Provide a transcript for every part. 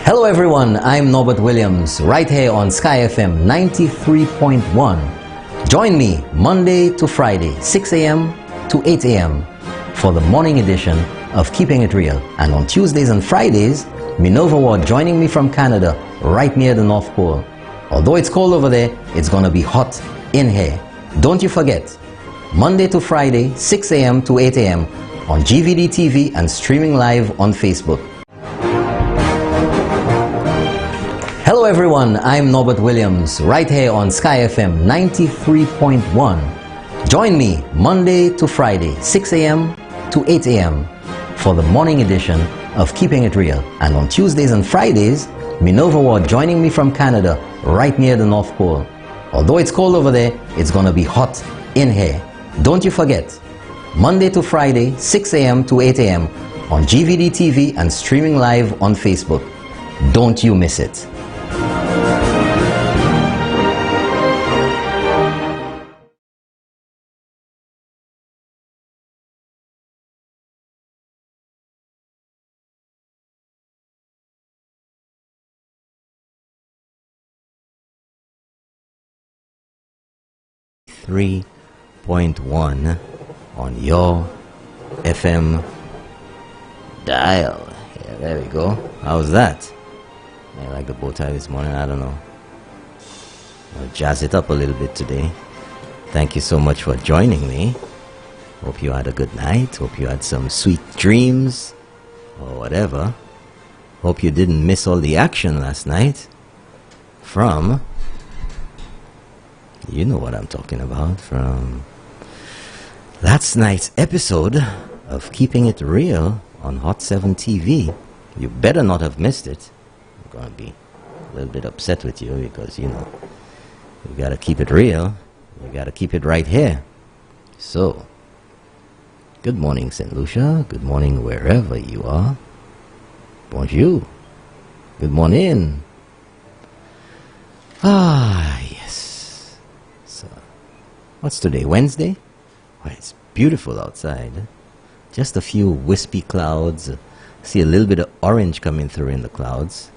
Hello everyone, I'm Norbert Williams, right here on Sky FM 93.1. Join me Monday to Friday, 6 a.m. to 8 a.m. for the morning edition of Keeping It Real. And on Tuesdays and Fridays, Minerva Ward joining me from Canada, right near the North Pole. Although it's cold over there, it's gonna be hot in here. Don't you forget, Monday to Friday, 6 a.m. to 8 a.m. on GVD TV and streaming live on Facebook. Hello everyone, I'm Norbert Williams, right here on Sky FM 93.1. Join me Monday to Friday, 6 a.m. to 8 a.m. for the morning edition of Keeping It Real. And on Tuesdays and Fridays, Minerva Ward joining me from Canada, right near the North Pole. Although it's cold over there, it's gonna be hot in here. Don't you forget, Monday to Friday, 6 a.m. to 8 a.m. on GVD TV and streaming live on Facebook. Don't you miss it. .1 on your FM dial. Yeah, there we go. How's that? I like the bow tie this morning. I don't know. I'll jazz it up a little bit today. Thank you so much for joining me. Hope you had a good night. Hope you had some sweet dreams or whatever. Hope you didn't miss all the action last night from, you know what I'm talking about, from last night's episode of Keeping It Real on Hot 7 TV. You better not have missed it. I'm going to be a little bit upset with you because, you know, you got to keep it real. You got to keep it right here. So, good morning, St. Lucia. Good morning, wherever you are. Bonjour. Good morning. Ah, yes. So, what's today? Wednesday? Oh, it's beautiful outside. Just a few wispy clouds. See a little bit of orange coming through in the clouds.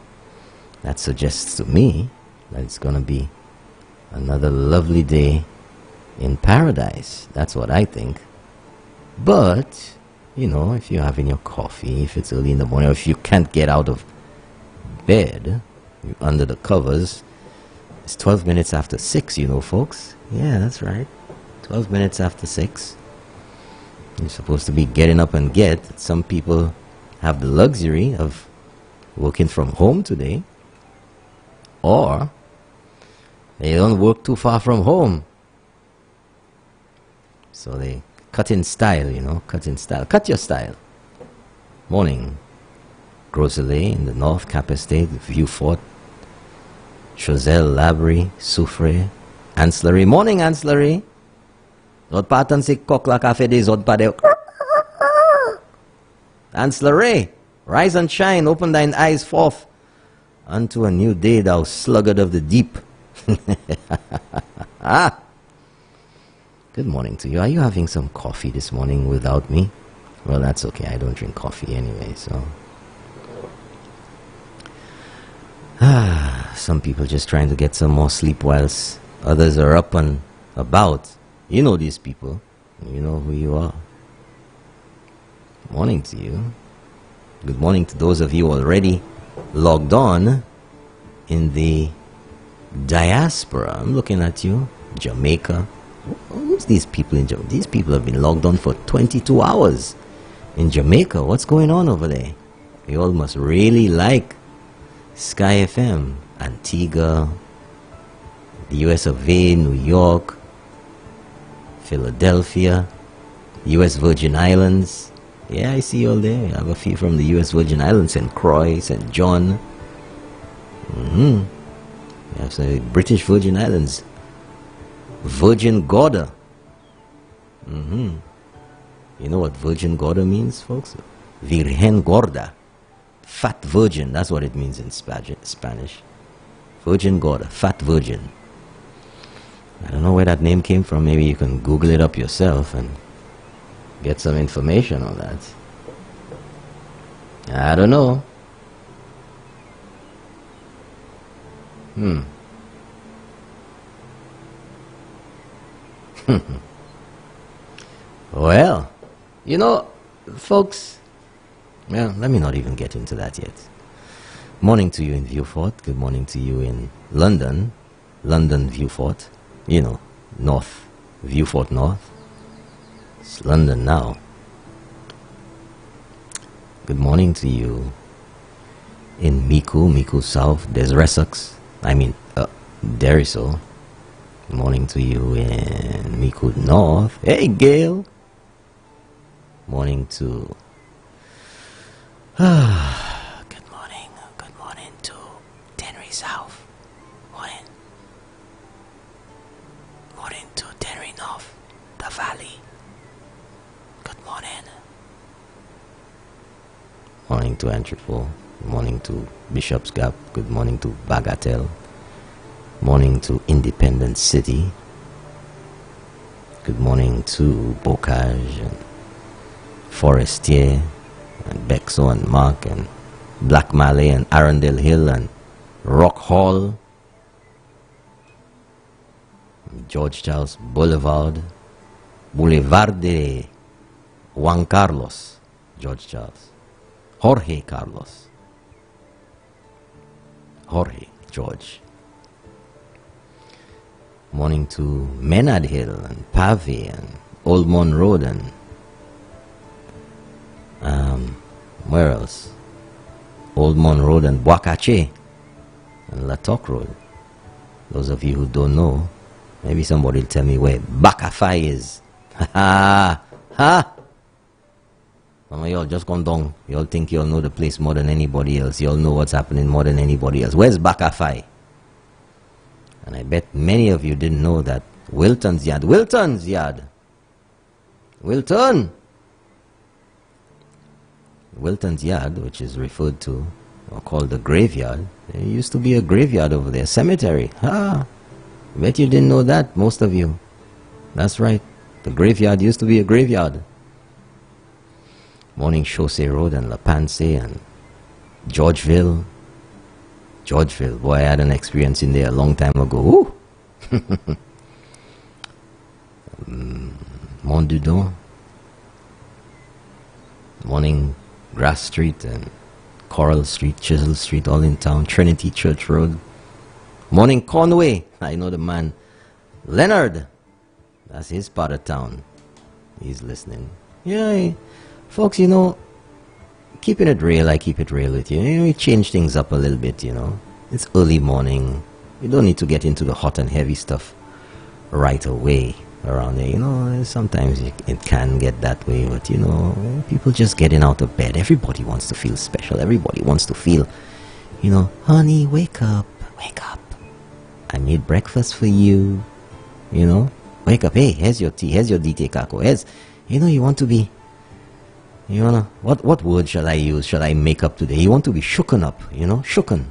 That suggests to me that it's going to be another lovely day in paradise. That's what I think. But, you know, if you're having your coffee, if it's early in the morning, or if you can't get out of bed, you're under the covers, it's 12 minutes after 6, you know, folks. Yeah, that's right. 12 minutes after 6. You're supposed to be getting up and get. Some people have the luxury of working from home today. Or they don't work too far from home. So they cut in style, you know, cut in style. Cut your style. Morning. Groselet in the north, Cap Estate, Vieux-Fort, Choiseul, Labrie, Soufrière, Ancillary. Morning, Ancillary. Zot patan si kok la cafe de zot pa de. Ancillary, rise and shine, open thine eyes forth unto a new day, thou sluggard of the deep. Ah. Good morning to you. Are you having some coffee this morning without me? Well, that's okay. I don't drink coffee anyway, so. Some people just trying to get some more sleep whilst others are up and about. You know these people. You know who you are. Morning to you. Good morning to those of you already logged on in the diaspora. I'm looking at you. Jamaica. Who's these people in Jamaica? These people have been logged on for 22 hours in Jamaica. What's going on over there? You all must really like Sky FM, Antigua, the US of A, New York, Philadelphia, US Virgin Islands. Yeah, I see you all there. I have a few from the US Virgin Islands, St. Croix, St. John. We have some British Virgin Islands. Virgin Gorda. You know what Virgin Gorda means, folks? Virgen Gorda. Fat virgin, that's what it means in Spanish. Virgin Gorda, fat virgin. I don't know where that name came from. Maybe you can Google it up yourself and get some information on that. I don't know. Well, you know, folks, well, let me not even get into that yet. Morning to you in Viewfort. Good morning to you in London. London Viewfort. You know, North. Viewfort North. It's London now. Good morning to you in Miku South. There's Resux. Deriso. Good morning to you in Miku North. Hey, Gail. Morning to... Good morning. Good morning to Tenry South. Morning. Morning to Tenry North. The Valley. Good morning. Morning to Entrepot. Good morning to Bishop's Gap. Good morning to Bagatelle. Morning to Independent City. Good morning to Bocage and Forestier and Bexo and Mark and Black Malay and Arundel Hill and Rock Hall, George Charles Boulevard, Boulevard de Juan Carlos, George Charles, Jorge Carlos, Jorge, George. Morning to Menard Hill and Pave and Old Mon Road and where else? Old Mon Road and Boacache and Latoc Road. Those of you who don't know, maybe somebody will tell me where Bakafai is. Ha ha! Some of y'all just gone down. Y'all think y'all know the place more than anybody else. Y'all know what's happening more than anybody else. Where's Bakafai? And I bet many of you didn't know that Wilton's Yard. Wilton's Yard! Wilton! Wilton's Yard, which is referred to or called the graveyard. There used to be a graveyard over there. Cemetery. I bet you didn't know that, most of you. That's right. The graveyard used to be a graveyard. Morning Chaussee Road and La Panse and Georgeville. Georgeville, boy, I had an experience in there a long time ago. Montdudon. Morning Grass Street and Coral Street, Chisel Street, all in town. Trinity Church Road. Morning Conway. I know the man. Leonard. That's his part of town. He's listening. Yeah, folks, you know, keeping it real, I keep it real with you. You know, we change things up a little bit, you know. It's early morning. You don't need to get into the hot and heavy stuff right away around there. You know, sometimes it can get that way, but you know, people just getting out of bed. Everybody wants to feel special. Everybody wants to feel, you know, honey, wake up, wake up. I made breakfast for you. You know, wake up. Hey, here's your tea. Here's your DT Kako. Here's, you know, you want to be, you know, what word shall I use? Shall I make up today? You want to be shooken up, you know, shooken.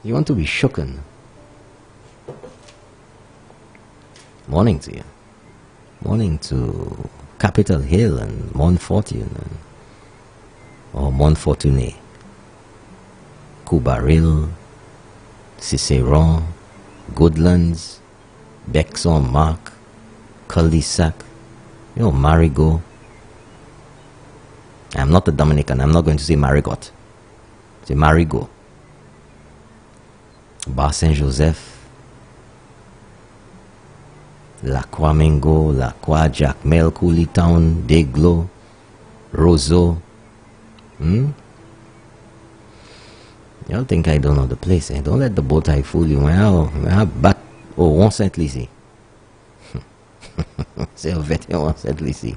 You want to be shooken. Morning to you. Morning to Capitol Hill and Montfortune or Montfortuné. Coubaril, Ciceron, Goodlands, Bexon Mark, Cul-de-sac, you know, Marigot. I'm not a Dominican. I'm not going to say Marigot. Say Marigot. Bar Saint-Joseph, La Croix-Mingo, La Croix, Jacmel, Cooleytown, Deglo, Roseau. Y'all think I don't know the place, eh? Don't let the bow tie fool you. On Saint-Lizy. C'est un vétéran Saint-Lizy.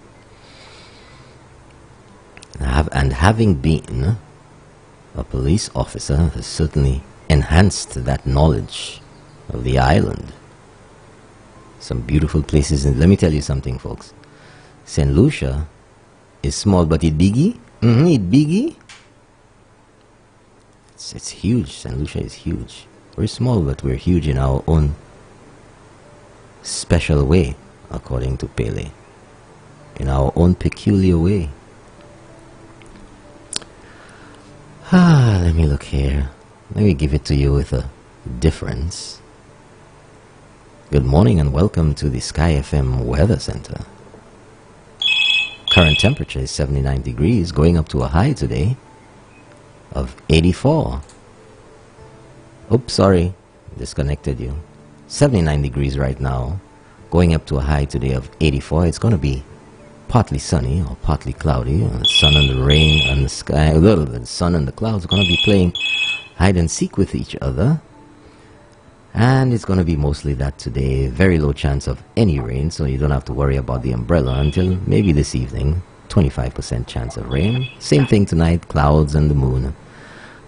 And having been a police officer has certainly enhanced that knowledge of the island. Some beautiful places. And let me tell you something, folks. St. Lucia is small, but it biggie. It biggie. It's huge. St. Lucia is huge. We're small, but we're huge in our own special way, according to Pele. in our own peculiar way. Let me look here. Let me give it to you with a difference. Good morning and welcome to the Sky FM Weather Center. Current temperature is 79 degrees, going up to a high today of 84. Oops, sorry, disconnected you. 79 degrees right now, going up to a high today of 84. It's going to be partly sunny or partly cloudy. The sun and the rain and the sky, the sun and the clouds are going to be playing hide and seek with each other. And it's going to be mostly that today. Very low chance of any rain, so you don't have to worry about the umbrella until maybe this evening. 25% chance of rain. Same thing tonight, clouds and the moon.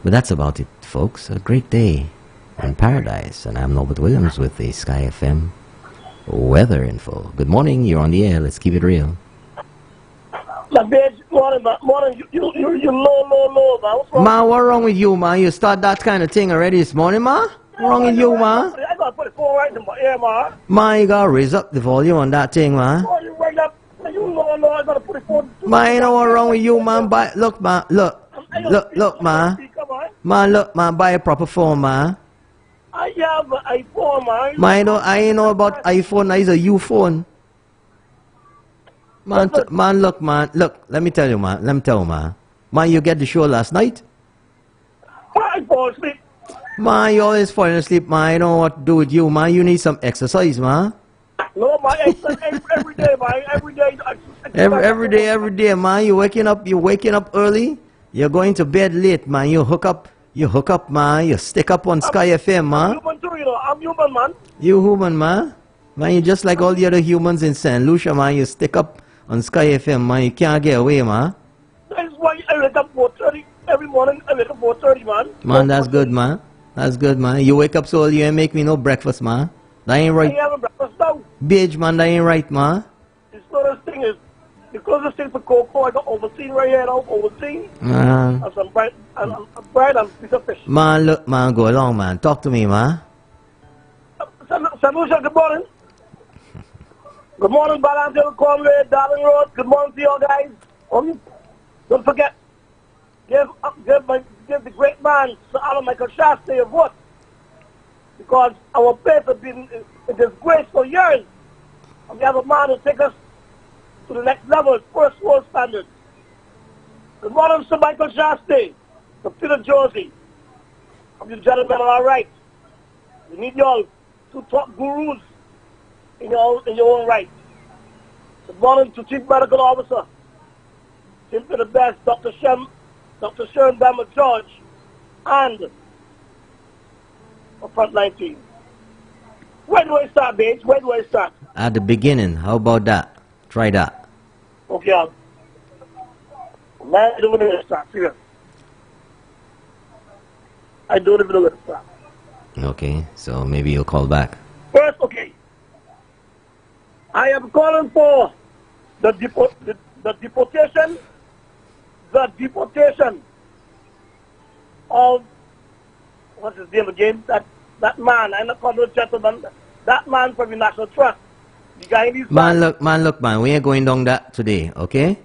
But that's about it, folks. A great day in paradise. And I'm Norbert Williams with the Sky FM Weather Info. Good morning, you're on the air. Let's keep it real. Morning, you low, man. What's wrong? Ma, what wrong with you, man? You start that kind of thing already this morning, ma? What's wrong with you, ma? I gotta put the phone right in my ear, ma. Ma, you gotta raise up the volume on that thing, ma. Oh, you right up. You low, I gotta put the phone. Ma, you know what wrong with you, man? Look, ma, look, ma. Ma, look, ma, buy a proper phone, ma. I have an iPhone, man. Ma, I ain't know about iPhone. It's a U phone. Man, look, let me tell you, man. Man, you get the show last night? I fall asleep. Man, you always falling asleep, man. I don't know what to do with you, man. You need some exercise, man. No, man, every day, man. Every day, man. You're waking up early. You're going to bed late, man. You hook up, man. You stick up on Sky FM, man. I'm human too, you know. I'm human, man. You human, man. Man, you're just like all the other humans in St. Lucia, man. You stick up on Sky FM, man. You can't get away, man. That's why I wake up 4:30 every morning. I wake up 4:30, man. Man, that's good, man. That's good, man. You wake up so early, you ain't make me no breakfast, man. That ain't right. I have a breakfast now. Bitch, man, that ain't right, man. The closest thing is, the closest thing to cocoa, I got Ovaltine right here now. Ovaltine. Man. And some bread, and a piece of fish. Man, look, man, go along, man. Talk to me, man. Samusha, good morning. Good morning, Balanzil, Conway, Darling Road. Good morning to you guys. Don't forget, give the great man, Sir Alan Michael Shasta, a vote. Because our place has been in disgrace for years. And we have a man who take us to the next level, first world standards. Good morning, Sir Michael Shasta, from Peter Josie. Hope you gentlemen are all right. We need y'all to talk gurus in your own right. Good morning to Chief Medical Officer, simply the best, Dr. Sharon Bama George, and a frontline team. Where do I start, Bates? Where do I start? At the beginning. How about that? Try that. Okay, man, I don't know where to start. Serious. I don't even know where to start. Okay, so maybe you'll call back. First, okay. I am calling for the deportation of, what's his name again? That man, I'm not calling the gentleman, that man from the National Trust. The guy in his man, look, we ain't going down that today, okay?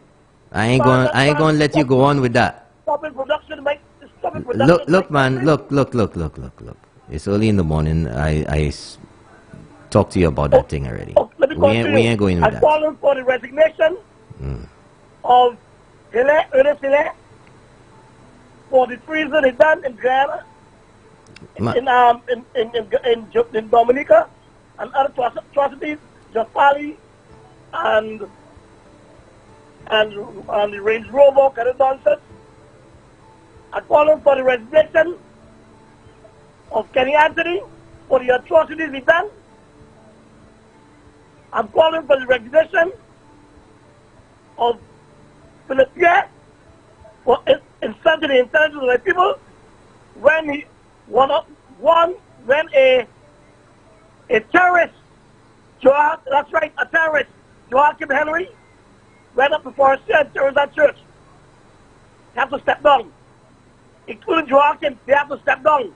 I ain't gonna let you go on with that. Stopping production, Mike. Stopping production. Look, man, look. It's early in the morning. I talked to you about that thing already. We ain't going with that. I'm calling for the resignation of Hilaire for the treason he done in Guyana, in Dominica, and other atrocities, Jafali, and the Range Rover, kind of nonsense. I'm calling for the resignation of Kenny Anthony for the atrocities he done. I'm calling for the resignation of Philip Pierre for insulting the intelligence of the people when he when a terrorist, that's right, a terrorist, Joachim Henry, went up before a terrorist at church. They have to step down. Including Joachim, they have to step down.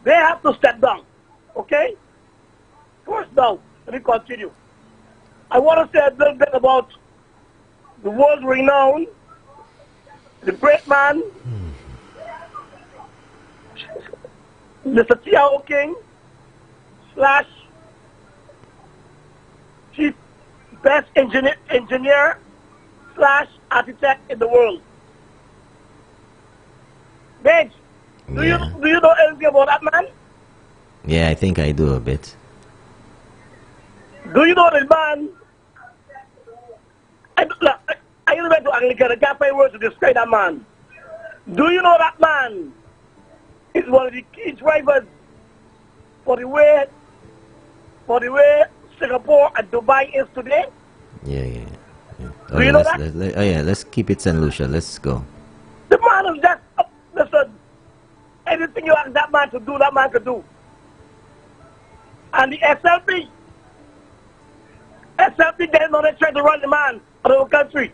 They have to step down. Okay? First now, let me continue. I want to say a little bit about the world renowned, the great man, Mr. Tiao King, slash chief best engineer slash architect in the world. Benj, do you know anything about that man? Yeah, I think I do a bit. Do you know the man? I went to Anglican. I can't find words to describe that man. Do you know that man is one of the key drivers for the way Singapore and Dubai is today? Yeah. Do you know that? Let's keep it St. Lucia. Let's go. The man is just, listen, anything you ask that man to do, that man can do. And the SLP, they're not trying to run the man out of the country.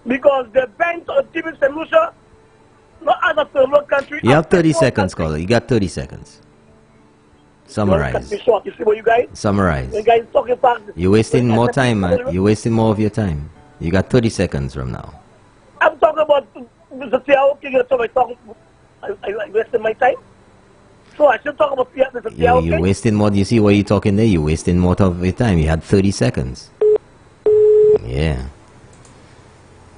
Because the bent of keeping St. Lucia, not as a third world country. You have 30 seconds, caller. You got 30 seconds. Summarize. Short. You see what you guys? Summarize. You guys talking fast. You're wasting more time, man. You're wasting more of your time. You got 30 seconds from now. I'm talking about Mr. Tiao King. I wasting my time. So I should talk about Mr. Tiao King. You're wasting more. You see why you're talking there? You're wasting more of your time. You had 30 seconds. Yeah.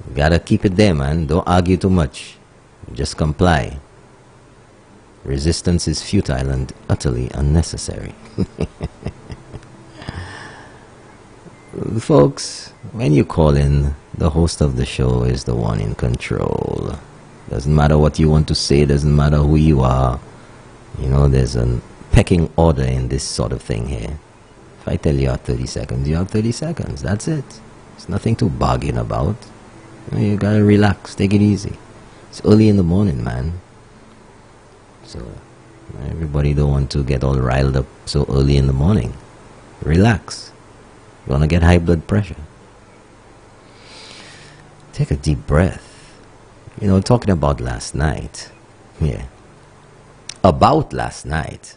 You gotta keep it there, man. Don't argue too much. Just comply. Resistance is futile and utterly unnecessary. Folks, when you call in, the host of the show is the one in control. Doesn't matter what you want to say, doesn't matter who you are. You know, there's a pecking order in this sort of thing here. If I tell you have 30 seconds, you have 30 seconds. That's it. It's nothing to bargain about. You gotta relax, take it easy. It's early in the morning, man. So, everybody don't want to get all riled up so early in the morning. Relax. You wanna get high blood pressure. Take a deep breath. You know, talking about last night. Yeah. About last night.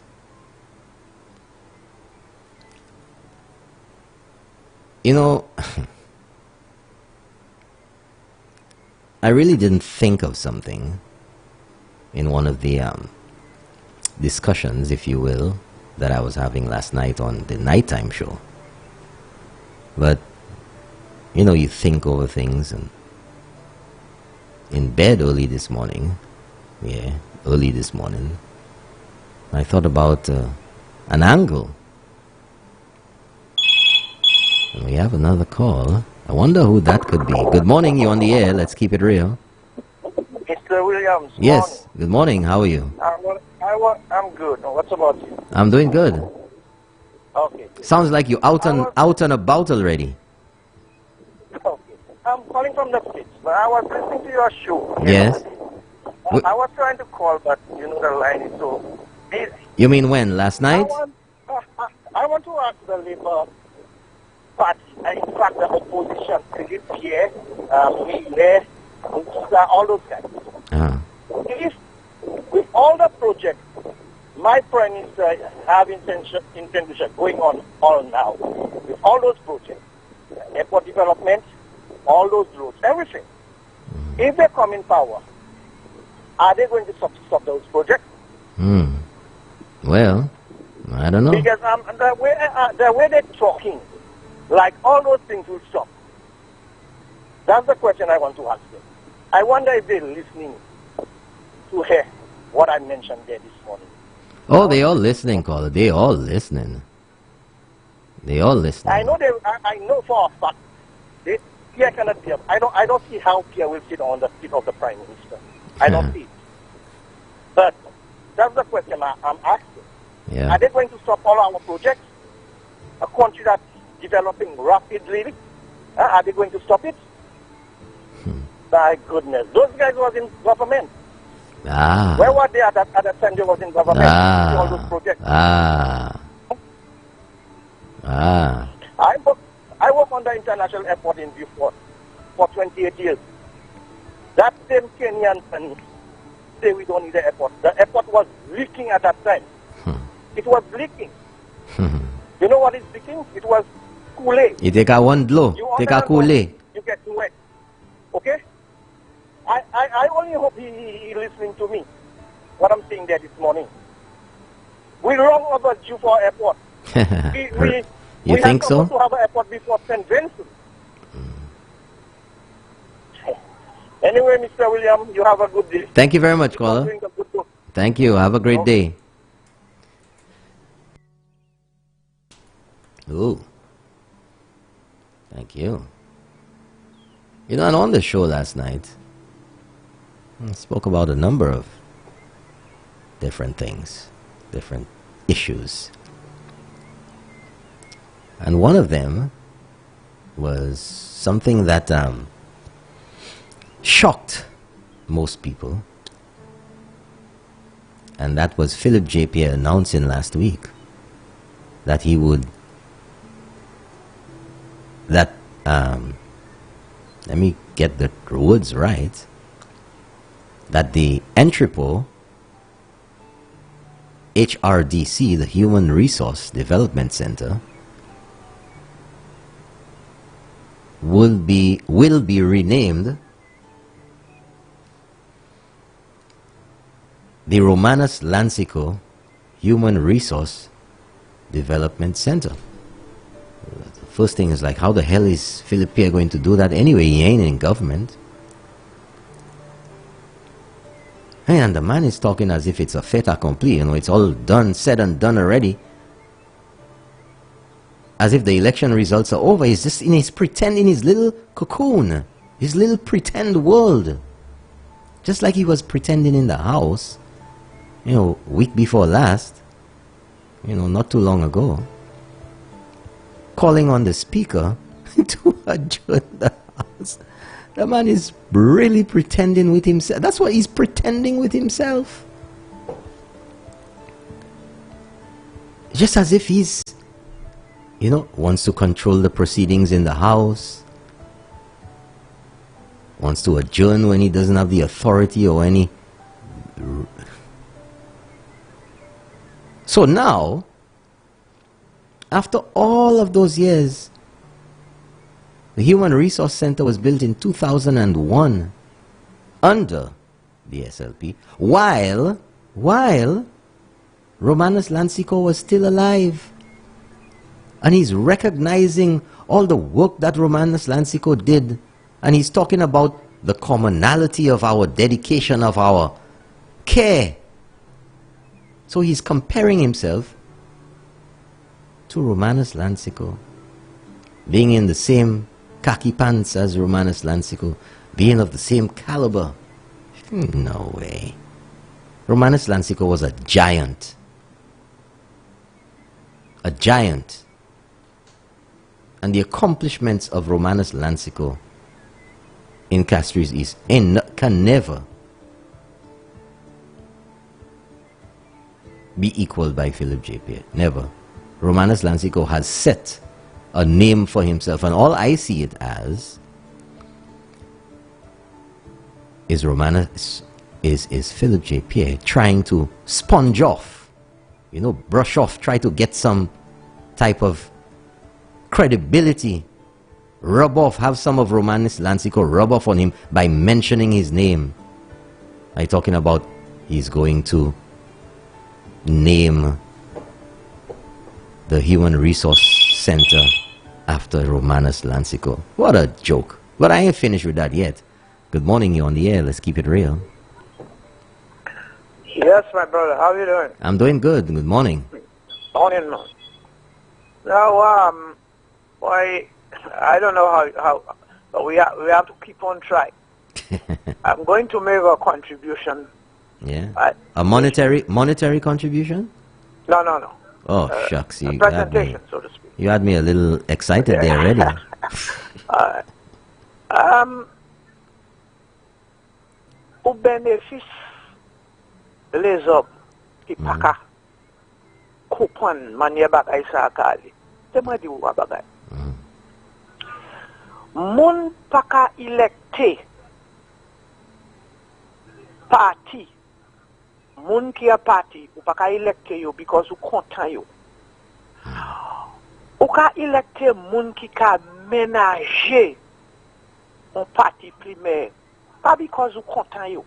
You know, I really didn't think of something in one of the discussions, if you will, that I was having last night on the nighttime show. But, you know, you think over things, and in bed early this morning, I thought about an angle. And we have another call. I wonder who that could be. Good morning, you're on the air. Let's keep it real. Mr. Williams. Yes, good morning. How are you? I'm good. What's about you? I'm doing good. Okay. Sounds like you're out and about already. Okay. I'm calling from the States, but I was listening to your show. Yes. I was trying to call, but you know the line is so busy. You mean when? Last night? I want to ask the Labour Party, and in fact the opposition, Pierre, Pierre, all those guys. If with all the projects, my Prime Minister have intention going on all now, with all those projects, airport development, all those roads, everything. If they come in power, are they going to stop those projects? Well, I don't know. Because the way they're talking, like all those things will stop. That's the question I want to ask them. I wonder if they're listening to hear what I mentioned there this morning. Oh, they all listening, caller. They all listening. They all listening. I know for a fact. Pierre cannot be. I don't see how Pierre will sit on the seat of the Prime Minister. I don't see it. But that's the question I'm asking. Yeah. Are they going to stop all our projects? A country that's developing rapidly, are they going to stop it? My goodness. Those guys was in government. Where were they at that time they was in government? All those projects. I work on the international airport in Beaufort for 28 years. That same Kenyan say we don't need the airport. The airport was leaking at that time. It was leaking. You know what is leaking? It was Kool-Aid. You take a one blow. You Take order a Kool-Aid. you get wet. Okay? I only hope he listening to me. What I'm saying there this morning. We long overdue for airport. You think so? We have to have an airport before St. Vincent. Anyway, Mr. William, you have a good day. Thank you very much, caller. Thank you. Have a great day. Ooh. Thank you. You know, and on the show last night, I spoke about a number of different things, different issues. And one of them was something that shocked most people. And that was Philip J. Pierre announcing last week that he would, let me get the words right, that the Entrepot HRDC, the Human Resource Development Center, will be renamed the Romanus Lancico Human Resource Development Center. The first thing is like, how the hell is Philip Pierre going to do that anyway? He ain't in government. And the man is talking as if it's a fait accompli. You know, it's all done, said and done already. As if the election results are over. He's just in his pretend, in his little cocoon, his little pretend world. Just like he was pretending in the House, you know, week before last, you know, not too long ago, calling on the Speaker to adjourn the House. The man is really pretending with himself. That's what he's pretending with himself. Just as if he's, you know, wants to control the proceedings in the House, wants to adjourn when he doesn't have the authority or any. So now, after all of those years, the Human Resource Center was built in 2001 under the SLP, while Romanus Lancico was still alive. And he's recognizing all the work that Romanus Lancico did. And he's talking about the commonality of our dedication, of our care. So he's comparing himself to Romanus Lancico, being in the same khaki pants as Romanus Lancico, being of the same caliber. No way. Romanus Lancico was a giant. A giant. And the accomplishments of Romanus Lancico in Castries East can never be equaled by Philip J. Pierre. Never. Romanus Lancico has set a name for himself, and all I see it as is Philip J. Pierre trying to sponge off, you know, brush off, try to get some type of credibility, rub off, have some of Romanus Lancico rub off on him by mentioning his name. I'm talking about he's going to name the Human Resource Center after Romanus Lancico. What a joke. But I ain't finished with that yet. Good morning, you're on the air. Let's keep it real. Yes, my brother. How are you doing? I'm doing good. Good morning. Morning, man. Now, why, I don't know how but we have to keep on trying. I'm going to make a contribution. Yeah. A monetary contribution? No. Oh, shucks. A presentation, so to speak. You had me a little excited there already. Au bénéfice les hommes qui pas comprendre manière bagay ça kali. C'est moi di ou bagay. Moun pas ka électé parti. Moun qui a parti ou pas ka électé yo because ou content yo. Ou ka électer moun qui ka ménager un parti primaire. Pas because ou content yo.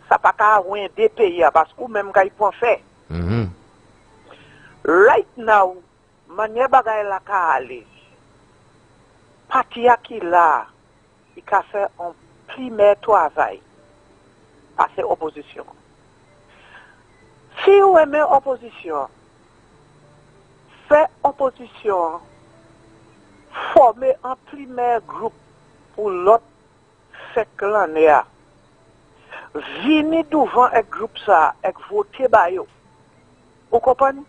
Ça pas ka ouin des pays parce que même ka y pour faire. Right now, manière bagay la ka aller. Parti a qui là, il ka fait un primaire travail. Passer opposition. Si vous aimez opposition, fait opposition, former un primaire groupe pour l'autre fait l'année. Venez devant un groupe ça et voter bayo. Vous comprenez?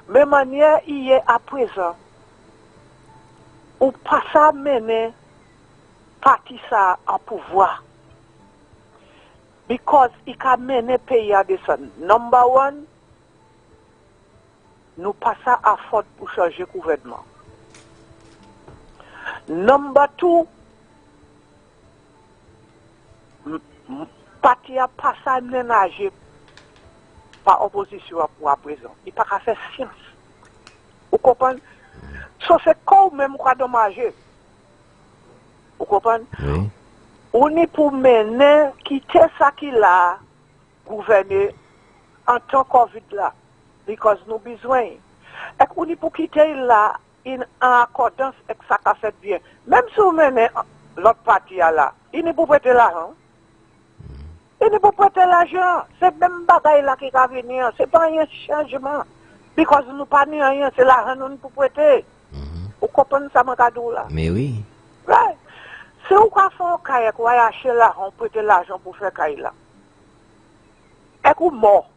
Mais manière hier à présent, ou pas ça mener parti ça en pouvoir. Because il a mené pays à descendre. Number one, nous passons à faute pour changer le gouvernement. Number two, parti a passé à ménager par opposition pour à présent. Il n'a pas faire science. Vous comprenez? So c'est quand même qu'on a dommagé. Vous comprenez? Oui. On est pour mener, quitter ça qu'il a gouverné en tant que Covid là. Because nous besoin. Et on est pour quitter là en accordance avec ça qu'a fait bien. Même si vous menez l'autre parti là, il n'est pas prêter l'argent. Il n'est pas prêter l'argent. C'est même bagaille là qui va venir. C'est pas un changement. Because nous pas ni rien, c'est l'argent nous pour prêter. Vous comprenez ça, mon cadeau là? Mais oui. Right. Si vous avez fait un kayak, vous avez acheté l'argent, prêter l'argent pour faire kayak là. Et vous mort.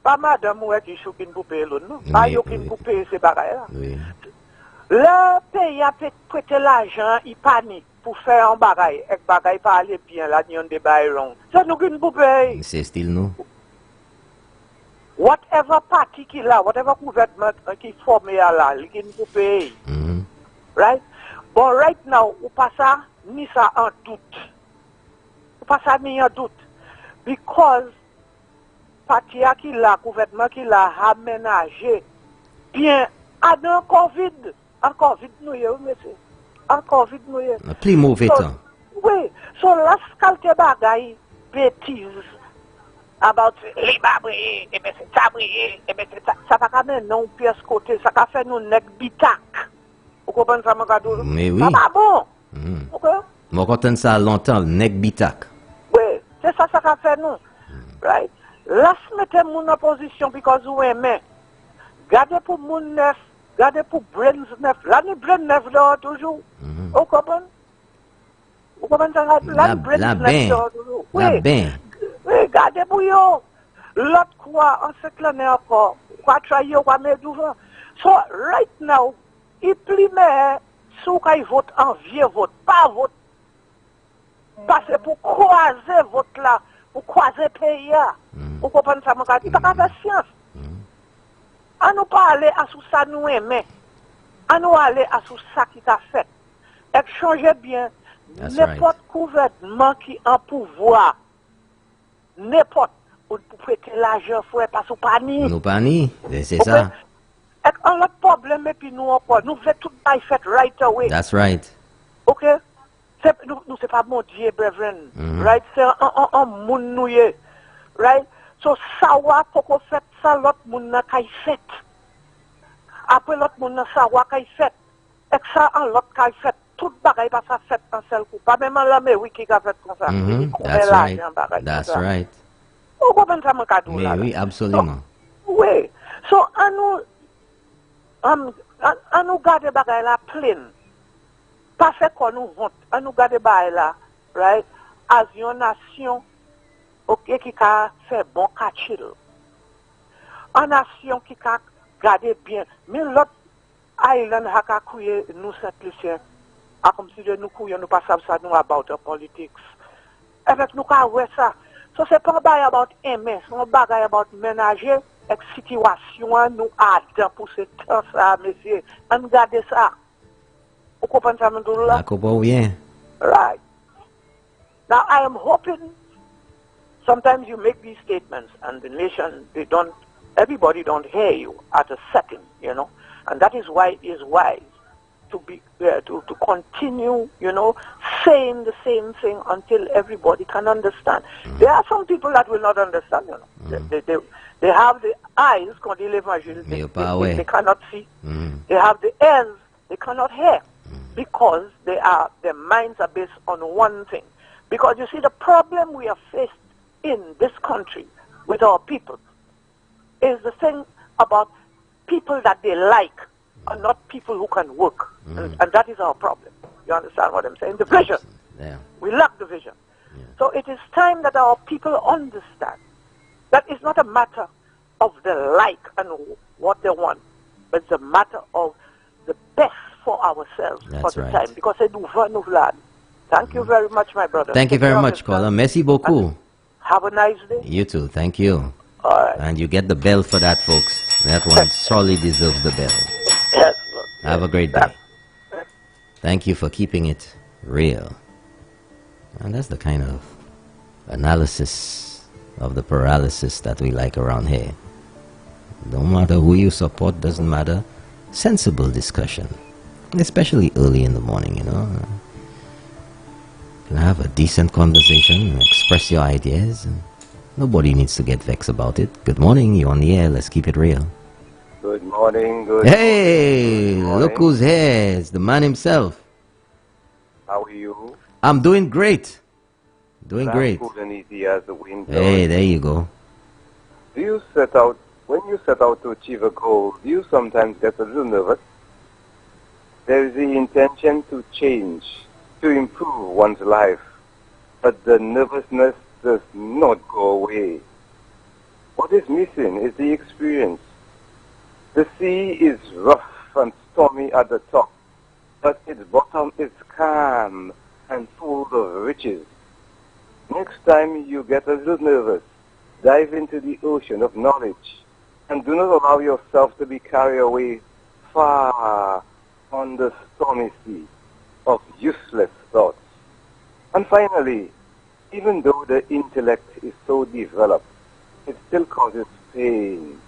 Pas madame ou qui choquine pour payer l'autre, non? Pas yo qui pour payer ces bagailles là. Oui. Le pays a prêté l'argent, il panique pour faire un bagaille. Et bagaille pas aller bien là, il y a des bagailles longs. C'est nous qui nous payer. C'est style nous. Whatever parti qui là, whatever gouvernement qui forme là, il qui nous payer. Right? Bon, right now, ou pas ça, ni ça en doute. Ou pas ça, ni en doute. Because, parti qui l'a, gouvernement qui l'a aménagé, bien, en Covid, nous y est, monsieur. En Covid, nous y est. Plus mauvais temps. Oui, so la scalte bagaille, bêtise, about les babris, et bien c'est ça briller, et bien c'est ça va quand même non, pièce côté, ça va faire nous nec bitac. Vous comprenez ça, mon cadeau? Mais oui. Ça va bon. Ok? Moi, quand on ça longtemps, le nec bitac. Oui, c'est ça va faire nous. Right? Là, mettez mon opposition, because vous aimez. Gardez pour mon neuf, gardez pour brains neuf. Là, nous brains neuf là, toujours. Vous comprenez? Vous comprenez ça? Là, brains neuf là, toujours. La ben. Oui, gardez pour vous. L'autre quoi, on se l'année encore. Quoi, travailler, quoi, mettre devant. So, right now, il primaire, sous qu'il vote en vieux vote, pas vote. Parce que pour croiser vote là, pour croiser pays là. Vous comprenez ça, mon gars? Il n'y a pas de science. À nous parler à sous ça nous aimer. À nous aller à sous ça qui t'a fait. Et changer bien n'importe gouvernement qui en pouvoir. N'importe. Pour prêter l'argent, il faut pas sous panique. Nous pas ni, c'est ça. Et un autre problème, et puis nous encore, nous faisons tout ça fait right away. That's right. Ok? Nous, c'est pas mon Dieu, brethren. Right? C'est un monde noué. Right? So, ça va, pour qu'on fait ça, l'autre monde n'a qu'à y fait. Après, l'autre monde n'a ça va qu'à y fait. Et ça, en l'autre qu'à y fait. Tout bagaille pas ça fait en seul coup. Pas même en l'Amérique qui a fait comme ça. That's right. That's right. Vous comprenez ça, mon cadeau là? Oui, absolument. Oui. So, à nous garder bagaille là pleine. Pas fait qu'on nous honte. À nous garder bagaille là, right? As une nation, ok, qui a fait bon catchil. Une nation qui a gardé bien. Mais l'autre island a couillé nous simplicien. Comme si nous couillons, nous pas ça nous about the politics. Avec nous avons ça. So c'est pas un bagage about aimer, c'est un bagage about ménager et situation nous attend pour ce temps ça, monsieur. On garde ça. Vous comprenez ça, mon là? Je comprends bien. Right. Now I am hoping sometimes you make these statements and the nation, everybody don't hear you at a second, you know. And that is why it is wise to be to continue, saying the same thing until everybody can understand. There are some people that will not understand, They have the eyes, they cannot see. They have the ears, they cannot hear, because their minds are based on one thing. Because you see, the problem we are faced in this country with our people is the thing about people that they like and not people who can work. And that is our problem. You understand what I'm saying? The vision. Yeah. We lack the vision. Yeah. So it is time that our people understand that it's not a matter of the like and what they want, but it's a matter of the best for ourselves for the time. Because c'est nous vlad. Thank you very much, my brother. Thank you very much, caller. Merci beaucoup. Have a nice day. You too. Thank you. All right. And you get the bell for that, folks. That one surely deserves the bell. Yes. Have a great day. Thank you for keeping it real. And that's the kind of analysis of the paralysis that we like around here. No matter who you support, doesn't matter. Sensible discussion. Especially early in the morning, You can have a decent conversation, express your ideas, and nobody needs to get vexed about it. Good morning, you're on the air, let's keep it real. Good morning, Hey, morning. Look who's here, it's the man himself. How are you? I'm doing great. Doing great. Good and easy as the wind. Hey, there you go. When you set out to achieve a goal, do you sometimes get a little nervous? There is the intention to change, to improve one's life, but the nervousness does not go away. What is missing is the experience. The sea is rough and stormy at the top, but its bottom is calm and full of riches. Next time you get a little nervous, dive into the ocean of knowledge and do not allow yourself to be carried away far on the stormy sea of useless thoughts. And finally, even though the intellect is so developed, it still causes pain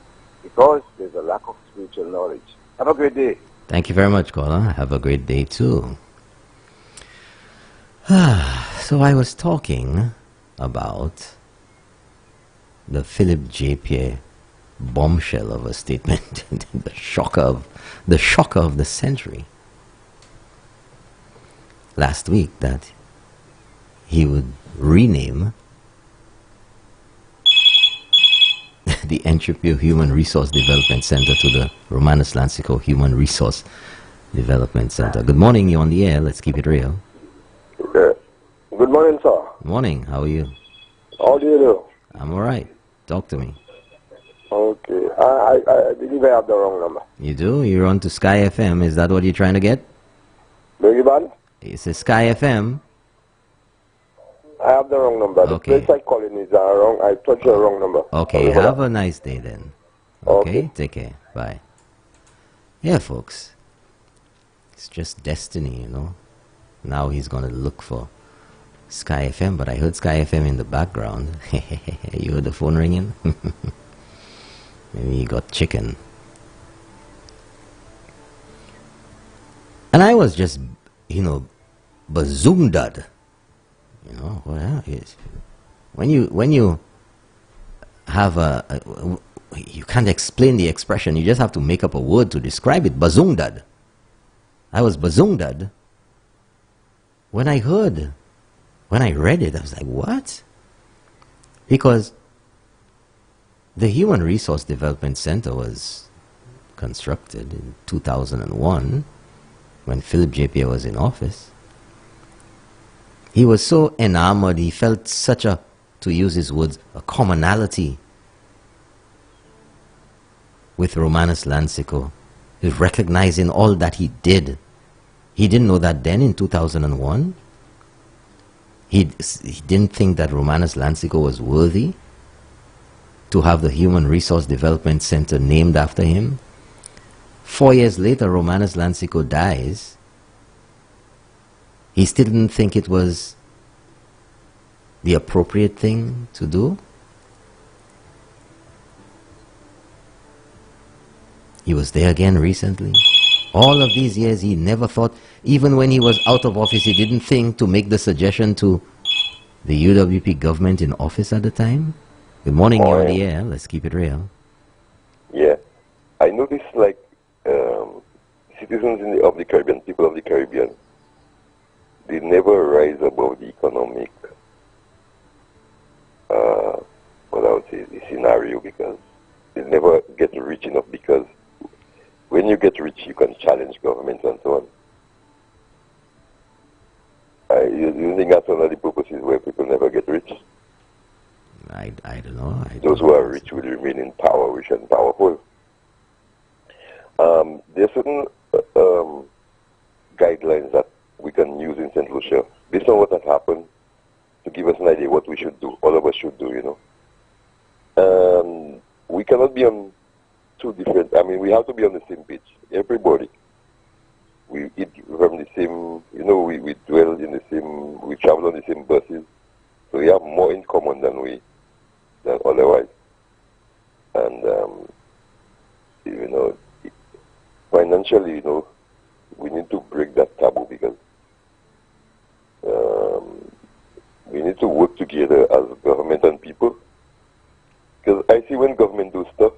because there's a lack of spiritual knowledge. Have a great day. Thank you very much, caller. Have a great day too. So I was talking about the Philip J. Pierre bombshell of a statement, the shocker of the century. Last week, that he would rename the Entropy Human Resource Development Center to the Romanus Lancico Human Resource Development Center. Good morning, you're on the air. Let's keep it real. Good morning, sir. Morning, how are you? How do you do? I'm alright. Talk to me. Okay. I believe I have the wrong number. You do? You're on to Sky FM. Is that what you're trying to get? Beg your pardon? It's a Sky FM. I have the wrong number. The Okay. place I call in is wrong. I touched the wrong number. Okay, have a nice day then. Okay, take care. Bye. Yeah, folks. It's just destiny, Now he's going to look for Sky FM, but I heard Sky FM in the background. You heard the phone ringing? Maybe he got chicken. And I was just, bazoomdad. Well, when you have you can't explain the expression, you just have to make up a word to describe it. Bazoomdad. I was bazoomdad. When I read it, I was like, what? Because the Human Resource Development Center was constructed in 2001 when Philip J. Pierre was in office. He was so enamored, he felt such a, to use his words, a commonality with Romanus Lancico. He was recognizing all that he did. He didn't know that then in 2001. He didn't think that Romanus Lancico was worthy to have the Human Resource Development Center named after him. 4 years later, Romanus Lancico dies. He still didn't think it was the appropriate thing to do. He was there again recently. All of these years, he never thought, even when he was out of office, he didn't think to make the suggestion to the UWP government in office at the time. Good morning, you're on the air. Let's keep it real. Yeah. I noticed, like, citizens of the Caribbean, people of the Caribbean, they never rise above the economic, what I would say, the scenario, because they never get rich enough, because when you get rich, you can challenge governments and so on. You think that's one of the purposes where people never get rich? I don't know. Those who are rich will remain in power, rich and powerful. There are certain guidelines that we can use in St. Lucia, based on what has happened, to give us an idea what we should do, all of us should do, you know. We cannot be on two different, I mean, we have to be on the same page, everybody. We eat from the same, you know, we dwell in the same, we travel on the same buses, so we have more in common than otherwise. And, you know, financially, you know, we need to break that taboo, because we need to work together as government and people. Because I see when government do stuff,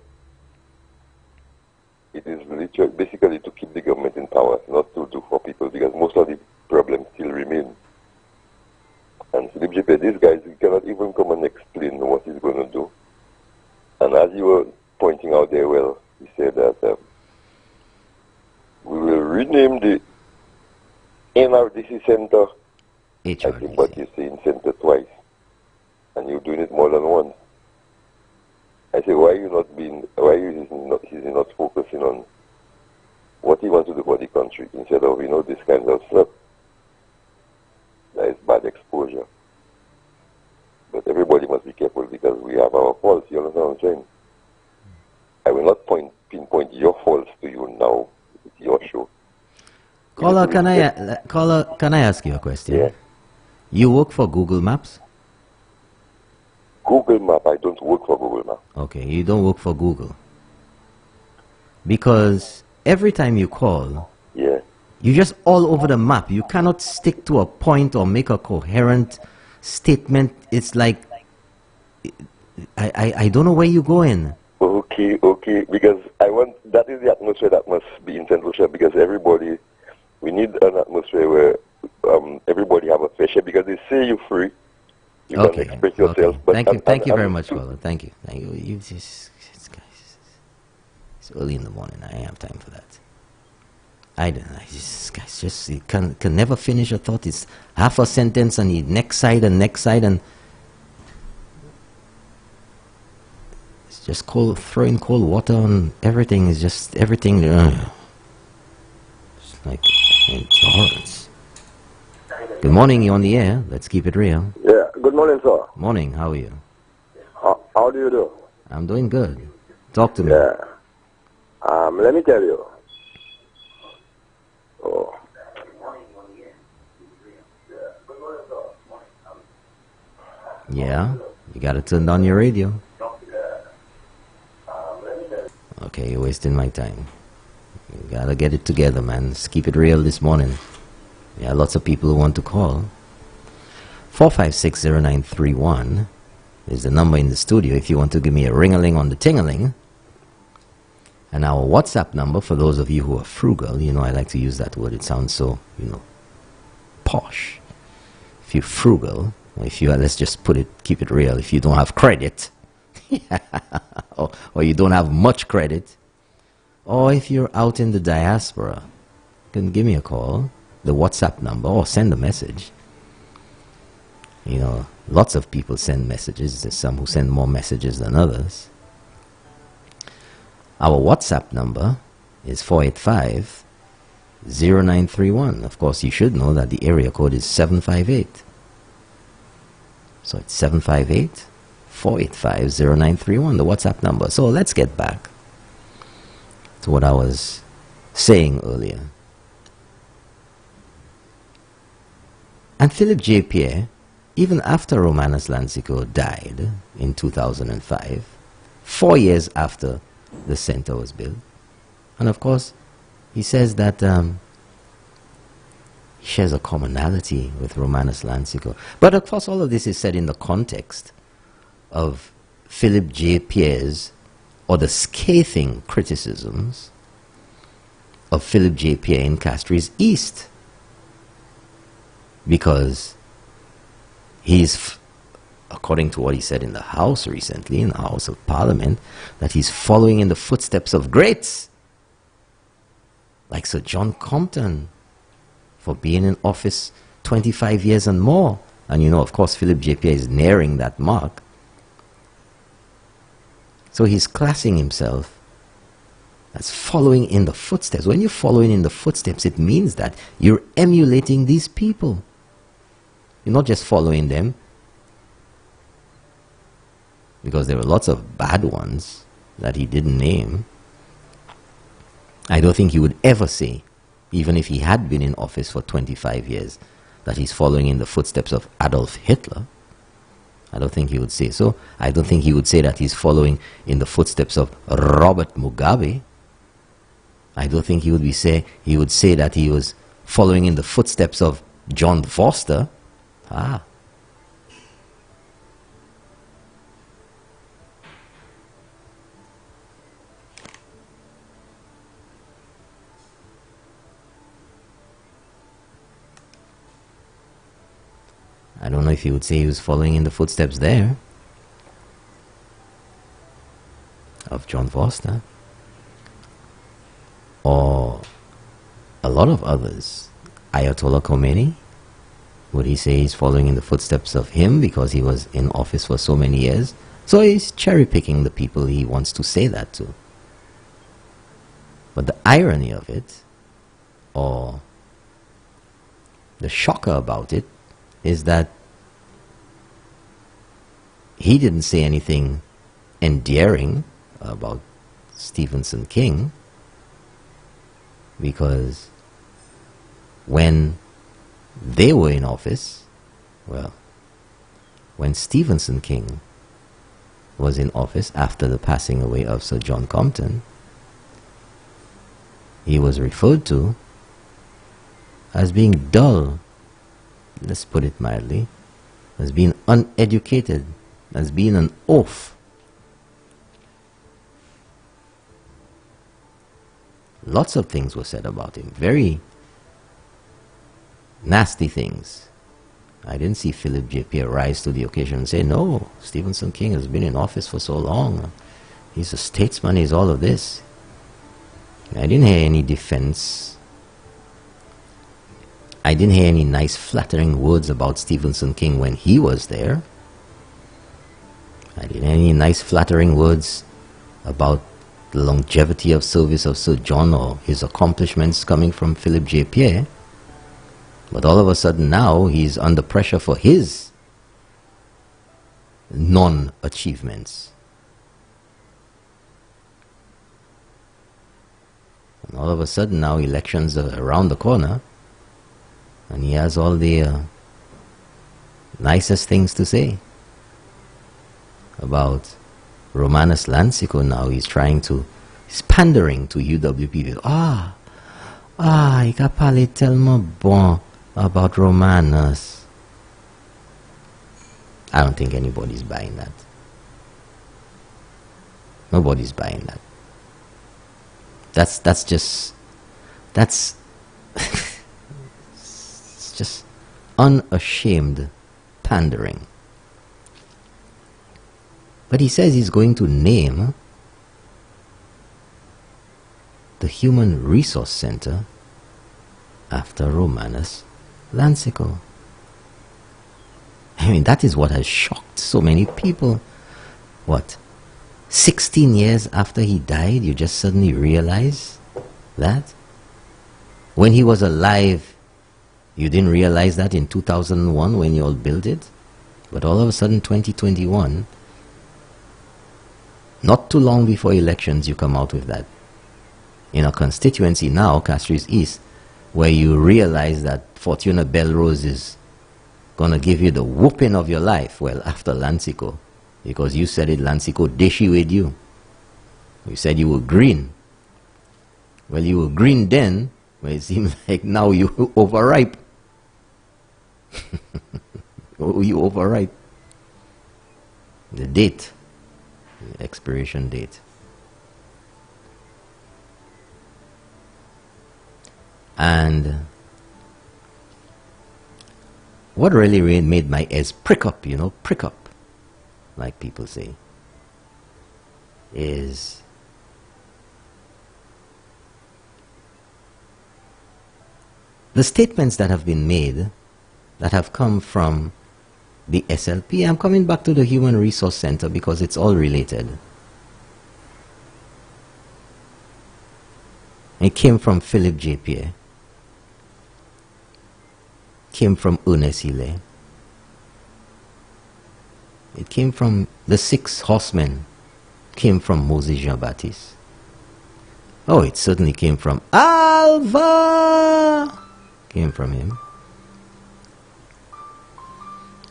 it is literally, basically to keep the government in power, not to do for people, because most of the problems still remain. And Philip JP, these guys, he cannot even come and explain what he's going to do. And as you were pointing out there, well, he said that we will rename the NRDC Center, HRDC. I think what you're saying, center twice, and you're doing it more than once. I say, why is he not focusing on what he wants to do for the country, instead of, you know, this kind of stuff? That is bad exposure. But everybody must be careful, because we have our faults, you understand what I'm saying? I will not pinpoint your faults to you now. It's your show. Caller, can I ask you a question? Yeah. You work for Google Maps? Google Map, I don't work for Google Map. Okay, you don't work for Google. Because every time you call, Yeah. you're just all over the map. You cannot stick to a point or make a coherent statement. It's like, I don't know where you're going. Okay, because that is the atmosphere that must be in St. Lucia, because everybody, we need an atmosphere where everybody have a fair share, because they say you're free. You can express yourself. Okay. But Thank you very much, caller. Thank you. You just, it's early in the morning. I have time for that. Guys just he can never finish a thought. It's half a sentence and the next side, and it's just throwing cold water on everything. Is just everything. It's like endurance. Good morning, you're on the air. Let's keep it real. Yeah, good morning, sir. Morning, how are you? How do you do? I'm doing good. Talk to me. Yeah. Let me tell you. Oh. Yeah, you gotta turn on your radio. Okay, you're wasting my time. You gotta get it together, man. Let's keep it real this morning. Yeah, lots of people who want to call. 4560931 is the number in the studio if you want to give me a ring-a-ling on the ting-a-ling. And our WhatsApp number, for those of you who are frugal, you know I like to use that word. It sounds so, you know, posh. If you're frugal, or if you are, let's just keep it real. If you don't have credit, or you don't have much credit, or if you're out in the diaspora, you can give me a call, the WhatsApp number, or send a message. You know, lots of people send messages. There's some who send more messages than others. Our WhatsApp number is 485-0931. Of course, you should know that the area code is 758. So it's 758-485-0931, the WhatsApp number. So let's get back to what I was saying earlier. And Philip J. Pierre, even after Romanus Lancico died in 2005, 4 years after the center was built, And of course, he says that he shares a commonality with Romanus Lancico. But of course, all of this is said in the context of Philip J. Pierre's, or the scathing criticisms of Philip J. Pierre in Castries East. Because he's, according to what he said in the House recently, in the House of Parliament, that he's following in the footsteps of greats like Sir John Compton, for being in office 25 years and more. And you know, of course, Philip J. Pierre is nearing that mark. So he's classing himself as following in the footsteps. When you're following in the footsteps, it means that you're emulating these people. You're not just following them, because there were lots of bad ones that he didn't name. I don't think he would ever say, even if he had been in office for 25 years, that he's following in the footsteps of Adolf Hitler. I don't think he would say so. I don't think he would say that he's following in the footsteps of Robert Mugabe. I don't think he would say that he was following in the footsteps of John Foster. Ah. I don't know if he would say he was following in the footsteps there of John Foster, or a lot of others. Ayatollah Khomeini, would he say he's following in the footsteps of him because he was in office for so many years? So he's cherry-picking the people he wants to say that to. But the irony of it, or the shocker about it, is that he didn't say anything endearing about Stephenson King, because when they were in office, well, when Stephenson King was in office after the passing away of Sir John Compton, he was referred to as being dull, let's put it mildly, as being uneducated, as being an oaf. Lots of things were said about him, very nasty things. I didn't see Philip J. Pierre rise to the occasion and say, no, Stephenson King has been in office for so long. He's a statesman, he's all of this. I didn't hear any defense. I didn't hear any nice flattering words about Stephenson King when he was there. I didn't hear any nice flattering words about the longevity of service of Sir John or his accomplishments coming from Philip J. Pierre. But all of a sudden now he's under pressure for his non-achievements. And all of a sudden now elections are around the corner, and he has all the nicest things to say about Romanus Lancico. Now he's pandering to UWP. Il a parlé tellement bon about Romanus. I don't think anybody's buying that. Nobody's buying that. That's it's just unashamed pandering. But he says he's going to name the Human Resource Center after Romanus Lancico. I mean, that is what has shocked so many people. What? 16 years after he died, you just suddenly realize that? When he was alive, you didn't realize that in 2001 when you all built it? But all of a sudden, 2021, not too long before elections, you come out with that. In a constituency now, Castries East, where you realize that Fortuna Belrose is going to give you the whooping of your life. Well, after Lancico, because you said it, Lancico dishy with you. You said you were green. Well, you were green then, but it seems like now you overripe. Oh, you overripe. The date, the expiration date. And what really made my ears prick up, prick up, like people say, is the statements that have been made that have come from the SLP. I'm coming back to the Human Resource Center because it's all related. It came from Philip J. Pierre. Came from Ernest Hille. It came from the 6 horsemen. Came from Moses Jean-Baptiste. Oh, it certainly came from Alva. Came from him.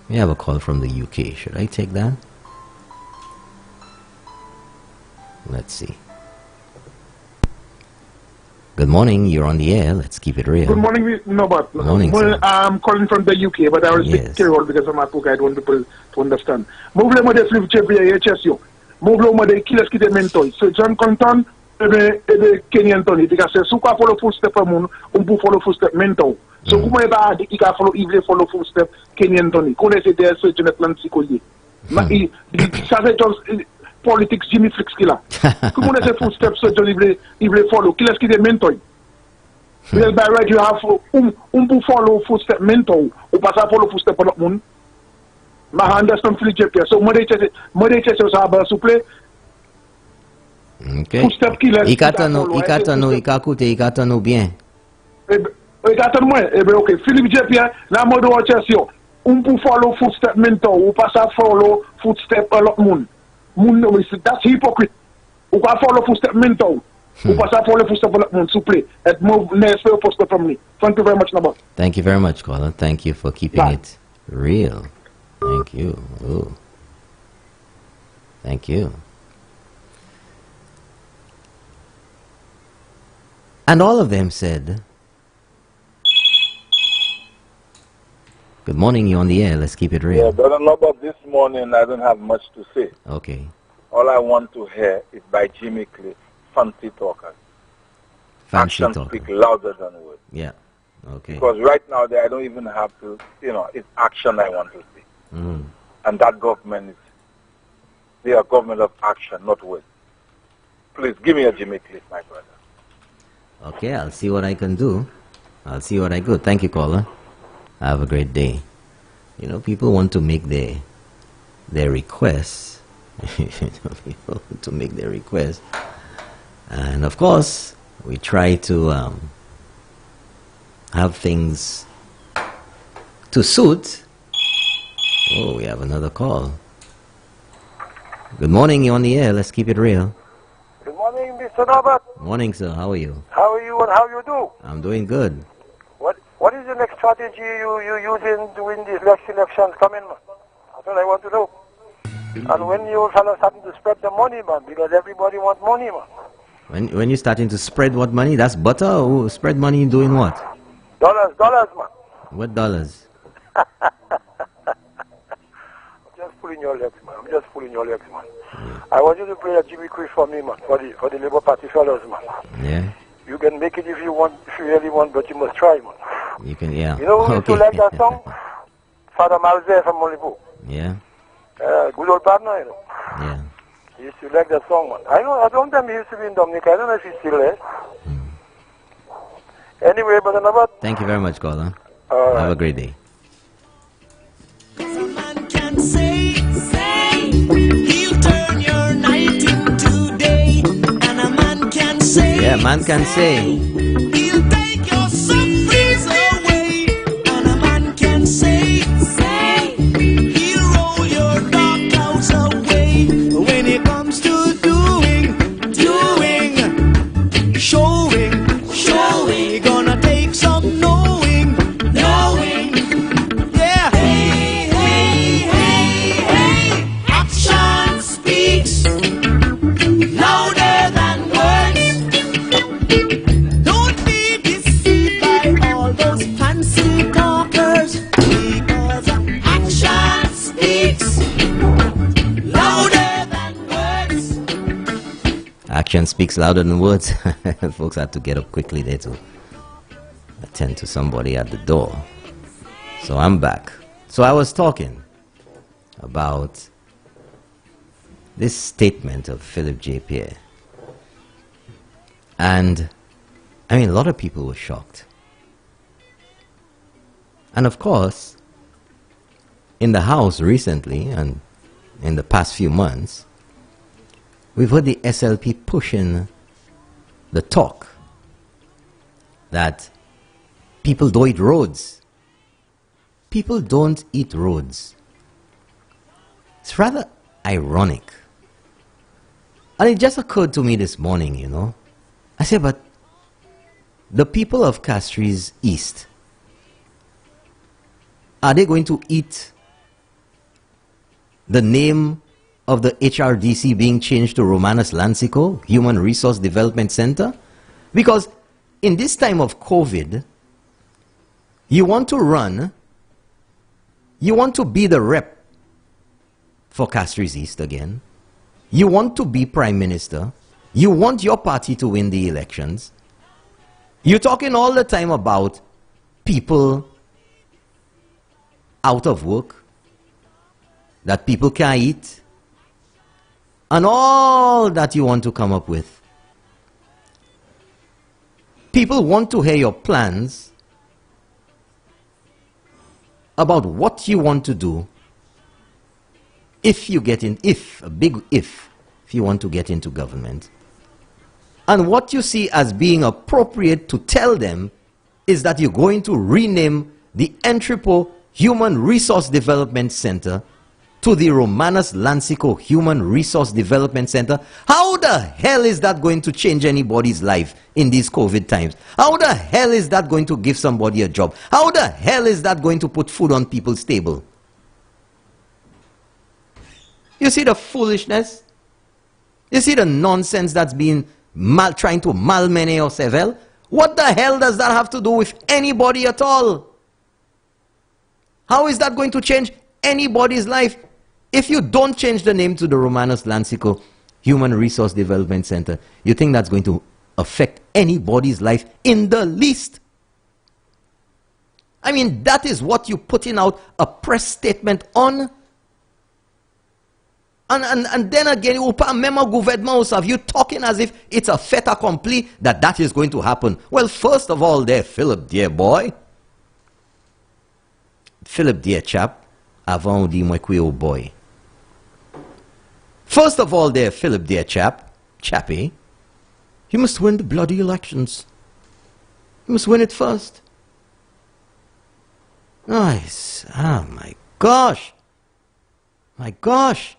We have a call from the UK. Should I take that? Let's see. Good morning, you're on the air. Let's keep it real. Good morning, Norbert. Good morning, sir. I'm calling from the UK, but I will speak Creole because I'm a poor guy. I don't want people to understand. Move mo de flip chepe HSU. Move mo de kiles ki de mentoi. So John Compton, ebe Kenyan Tony. Because so kwa follow footstep moun, pou follow footstep mentor. So comment il va dire qu'il va follow, il veut follow footstep Kenyan Tony. Connaissez des ce John Atlantic collier. Ça c'est politics Jimmy Flix qui là. Comment est-ce footsteps ce John il veut follow? Qui est-ce qui est mentor? Well, by right you have pour follow footstep mentor ou pas ça follow footstep pour l'autre monde. Ma understand Philippe Pierre. So moi de ça ba s'il vous plaît. OK. Footstep qui là. Il katano bien. Ok, Philippe J. Pierre, la mode de recherche, pour follow footstep mentor, ou pas ça follow footstep à l'autre monde. That's hypocrite. Ou pas follow footstep mentor, ou pas ça follow footstep à l'autre monde, s'il vous plaît. Et move next for post from me. Thank you very much, Naba. Thank you very much, caller. Thank you for keeping it real. Thank you. Ooh. Thank you. And all of them said, good morning, you're on the air. Let's keep it real. Yeah, Brother Norbert, this morning I don't have much to say. Okay. All I want to hear is by Jimmy Cliff, fancy talkers. Fancy Actions talker. speak louder than words. Yeah. Okay. Because right now I don't even have to, it's action I want to see. And that government they are government of action, not words. Please give me a Jimmy Cliff, my brother. Okay, I'll see what I can do. I'll see what I could. Thank you, caller. Have a great day. People want to make their requests. People want to make their requests. And of course, we try to have things to suit. Oh, we have another call. Good morning, you're on the air. Let's keep it real. Good morning, Mr. Norbert. Morning, sir. How are you? How are you and how you do? I'm doing good. What is the next strategy you using to win these elections coming, man? That's what I want to know. And when you fellas starting to spread the money, man, because everybody wants money, man. When you're starting to spread what money? That's butter? Or spread money doing what? Dollars, man. What dollars? I'm just pulling your legs, man. Yeah. I want you to play a Jimmy Cliff for me, man, for the Labour Party fellas, man. Yeah. You can make it if you want, if you really want, but you must try, man. You can, yeah. You know who used to like that song? Father Malzé from Molibu. Yeah. Good old partner, Yeah. He used to like that song, man. I know, at one time he used to be in Dominica. I don't know if he's still there. Anyway, Brother Nabat. Thank you very much, caller. Have a great day. If a man can say, he'll turn your night into day. And a man can say, yeah, man can say, he'll take your sufferings away. And a man can say, he'll roll your dark clouds away. When it comes to doing, showing, you're gonna take some knowing. Yeah. Hey. Action speaks louder than words. Action speaks louder than words. Folks had to get up quickly there to attend to somebody at the door. So I'm back. So I was talking about this statement of Philip J. Pierre. And, I mean, a lot of people were shocked. And of course, in the House recently, and in the past few months, we've heard the SLP pushing the talk that people don't eat roads. People don't eat roads. It's rather ironic. And it just occurred to me this morning, you know. I said, but the people of Castries East, are they going to eat the name of the HRDC being changed to Romanus Lancico, Human Resource Development Center? Because in this time of COVID, you want to run, you want to be the rep for Castries East again, you want to be Prime Minister, you want your party to win the elections, you're talking all the time about people out of work, that people can't eat, and all that you want to come up with. People want to hear your plans about what you want to do if you get in, if you want to get into government. And what you see as being appropriate to tell them is that you're going to rename the Entrepot Human Resource Development Center to the Romanus Lancico Human Resource Development Center. How the hell is that going to change anybody's life in these COVID times? How the hell is that going to give somebody a job? How the hell is that going to put food on people's table? You see the foolishness? You see the nonsense that's being trying to malmene or sevel? What the hell does that have to do with anybody at all? How is that going to change anybody's life? If you don't change the name to the Romanus Lancico Human Resource Development Center, you think that's going to affect anybody's life in the least? I mean, that is what you're putting out a press statement on. And then again, you talking as if it's a fait accompli that that is going to happen. Well, first of all there, Philip, dear boy. Philip, dear chap. Avant on dit moi au boy. First of all there, Philip, dear chap, chappy, you must win the bloody elections. You must win it first. Nice. Oh my gosh. My gosh.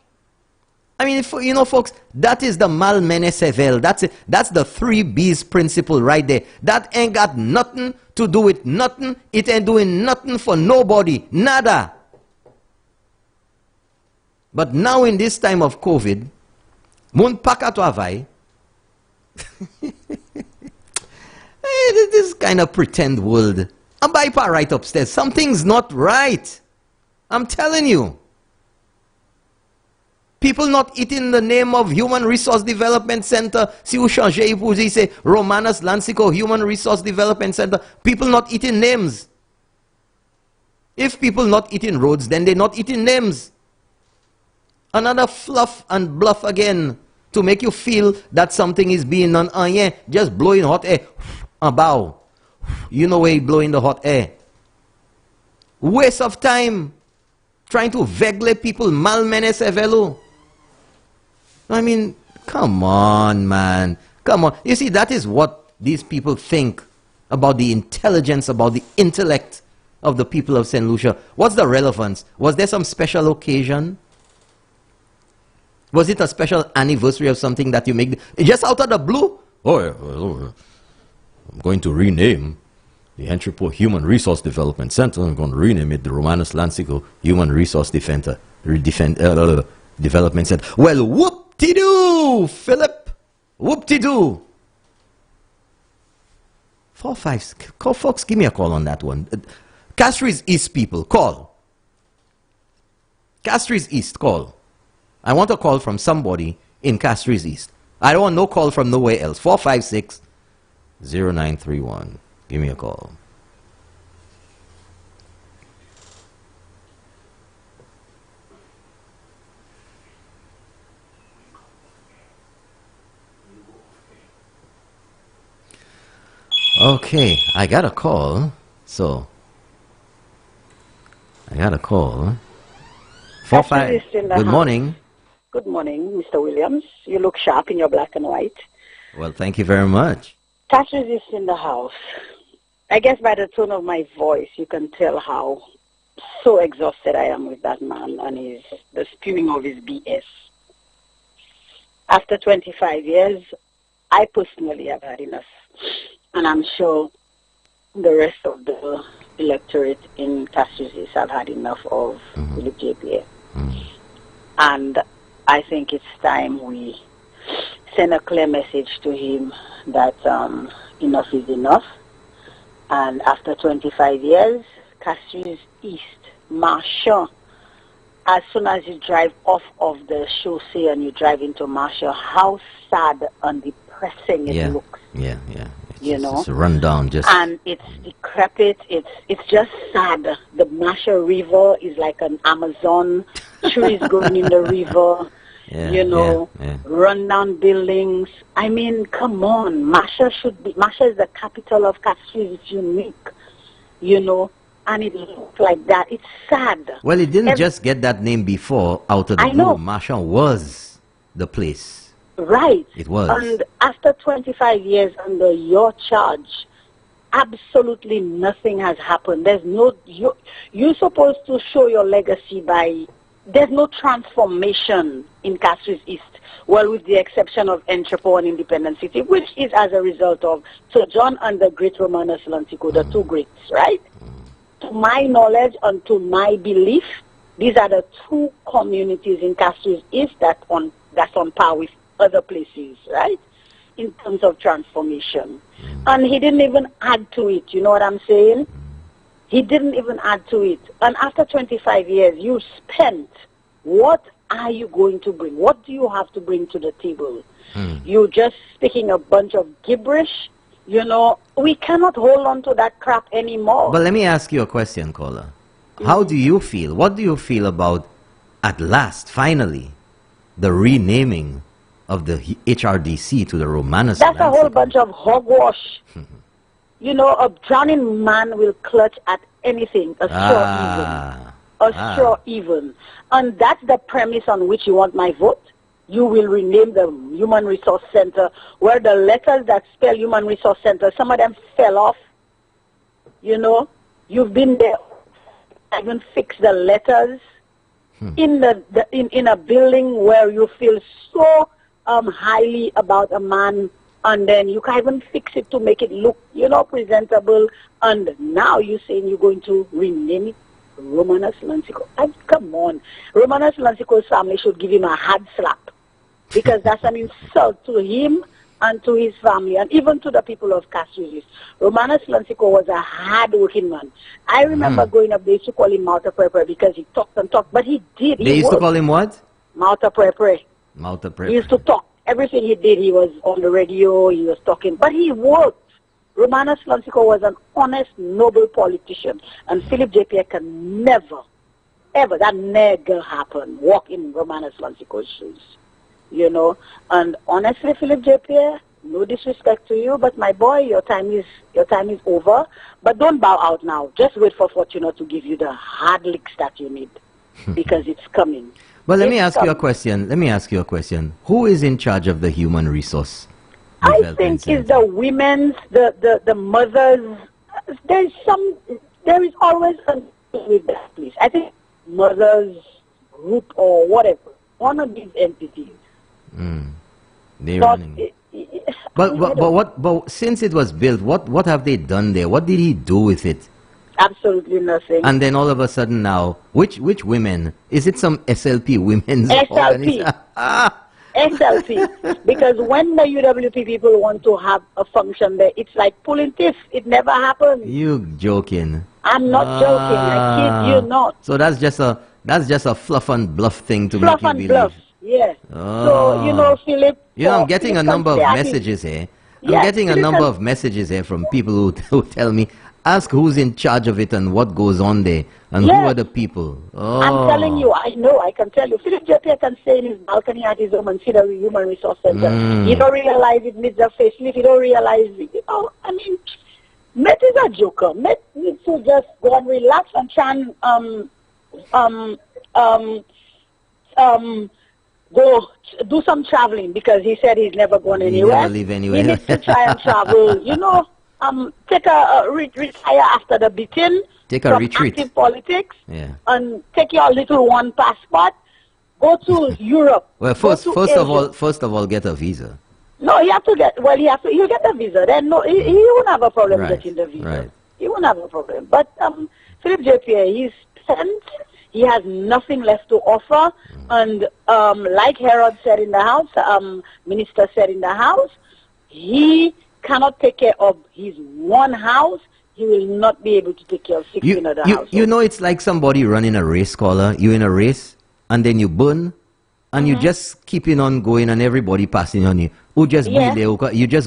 I mean, you know, folks, that is the malmene sevel. That's it. That's the 3 B's principle right there. That ain't got nothing to do with nothing. It ain't doing nothing for nobody. Nada. But now in this time of COVID, mun paka to avai. This kind of pretend world. I'm by right upstairs. Something's not right. I'm telling you. People not eating the name of Human Resource Development Center. Si vous changez, vous dites Romanus Lancico Human Resource Development Center. People not eating names. If people not eating roads, then they're not eating names. Another fluff and bluff again to make you feel that something is being done. Yeah, just blowing hot air. A bow. You know where you blowing the hot air. Waste of time. Trying to vegle people malmene sevelo. I mean, come on, man. Come on. You see, that is what these people think about the intelligence, about the intellect of the people of St. Lucia. What's the relevance? Was there some special occasion? Was it a special anniversary of something that you make? Just out of the blue? Oh, yeah. I'm going to rename the Entrepot Human Resource Development Center. I'm going to rename it the Romanus Lancico Human Resource Development Center. Well, whoop-de-doo, Philip. Whoop-de-doo. 4-5. Folks, give me a call on that one. Castries East people, call. Castries East, call. I want a call from somebody in Castries East. I don't want no call from nowhere else. 456-0931. Give me a call. Okay, I got a call. Good morning. Good morning, Mr. Williams. You look sharp in your black and white. Well, thank you very much. Tashes is in the house. I guess by the tone of my voice, you can tell how so exhausted I am with that man and the spewing of his BS. After 25 years, I personally have had enough. And I'm sure the rest of the electorate in Tashes have had enough of Philip J. Pierre. And I think it's time we send a clear message to him that enough is enough. And after 25 years, Castries East, Marchand, as soon as you drive off of the chaussee and you drive into Marchand, how sad and depressing it looks. Yeah. It's a rundown, and it's decrepit. It's just sad. The Marshall River is like an Amazon. Trees growing in the river. Rundown buildings. I mean, come on. Marshall is the capital of Castries. It's unique, and it looks like that. It's sad. Well, it didn't just get that name before out of the blue. Marshall was the place. Right. It was. And after 25 years under your charge, absolutely nothing has happened. There's no, you're supposed to show your legacy by, there's no transformation in Castries East. Well, with the exception of Entrepot and Independent City, which is as a result of Sir John and the great Romanus Lantico, the two greats, right? To my knowledge and to my belief, these are the two communities in Castries East that's on par with other places, right, in terms of transformation. And he didn't even add to it, you know what I'm saying? He didn't even add to it. And after 25 years, you spent, what are you going to bring? What do you have to bring to the table? You're just speaking a bunch of gibberish. We cannot hold on to that crap anymore. But let me ask you a question, caller. How do you feel? What do you feel about, at last, finally, the renaming of the HRDC to the Romanus? That's a whole bunch of hogwash. A drowning man will clutch at anything, a straw even. And that's the premise on which you want my vote. You will rename the Human Resource Center, where the letters that spell Human Resource Center, some of them fell off. You've been there, even fix the letters in a building where you feel so highly about a man, and then you can't even fix it to make it look, presentable. And now you're saying you're going to rename it Romanus Lantico. Come on. Romanus Lantico's family should give him a hard slap, because that's an insult to him and to his family, and even to the people of Castries. Romanus Lantico was a hard-working man. I remember growing up, they used to call him Malta Prepper because he talked and talked, but he did. They used to call him what? Malta Prepper. Malta Prepper. He used to talk. Everything he did, he was on the radio, he was talking, but he worked. Romanus Lantico was an honest, noble politician, and Philip J. Pierre can never, ever, that never happen, walk in Romanus Lantico's shoes. And honestly, Philip J. Pierre, no disrespect to you, but my boy, your time is over. But don't bow out now. Just wait for Fortuna to give you the hard licks that you need, because it's coming. Well, let me ask you a question. Who is in charge of the human resource? I think it's the women's, the mothers. There is always something with that, please. I think mothers group or whatever, one of these entities. They're running. But since it was built, what have they done there? What did he do with it? Absolutely nothing. And then all of a sudden now, which women? Is it some SLP women's SLP. SLP. Because when the UWP people want to have a function there, it's like pulling teeth. It never happens. You joking? I'm not joking. I kid you not. So that's just a fluff and bluff thing to fluff make you and believe. Bluff. Yeah. Oh. So, you know, Philip... I'm getting a number of messages here. I'm getting a number of messages here from people who tell me, ask who's in charge of it and what goes on there and who are the people. Oh. I'm telling you, I know, I can tell you. Philip J.P. can stay in his balcony at his home and see the human resource center. He don't realize it needs a facelift. He don't realize it. You know, I mean, Met is a joker. Met needs to just go and relax and try and go do some traveling, because he said he's never going anywhere. Never leave anywhere. He needs to try and travel. You know, take a retire after the beating. Take a retreat. Active politics. Yeah. And take your little one passport. Go to Europe. Well, first of all, get a visa. No, he have to get. Well, he'll get a visa. Then no, he won't have a problem getting the visa. Right. He won't have a problem. But Philip J.P., he's spent. He has nothing left to offer. And like Herod said in the House, Minister said in the House, he cannot take care of his one house. He will not be able to take care of 16 other houses. You know, it's like somebody running a race, caller. You're in a race, and then you burn, and you just keeping on going, and everybody passing on you. You just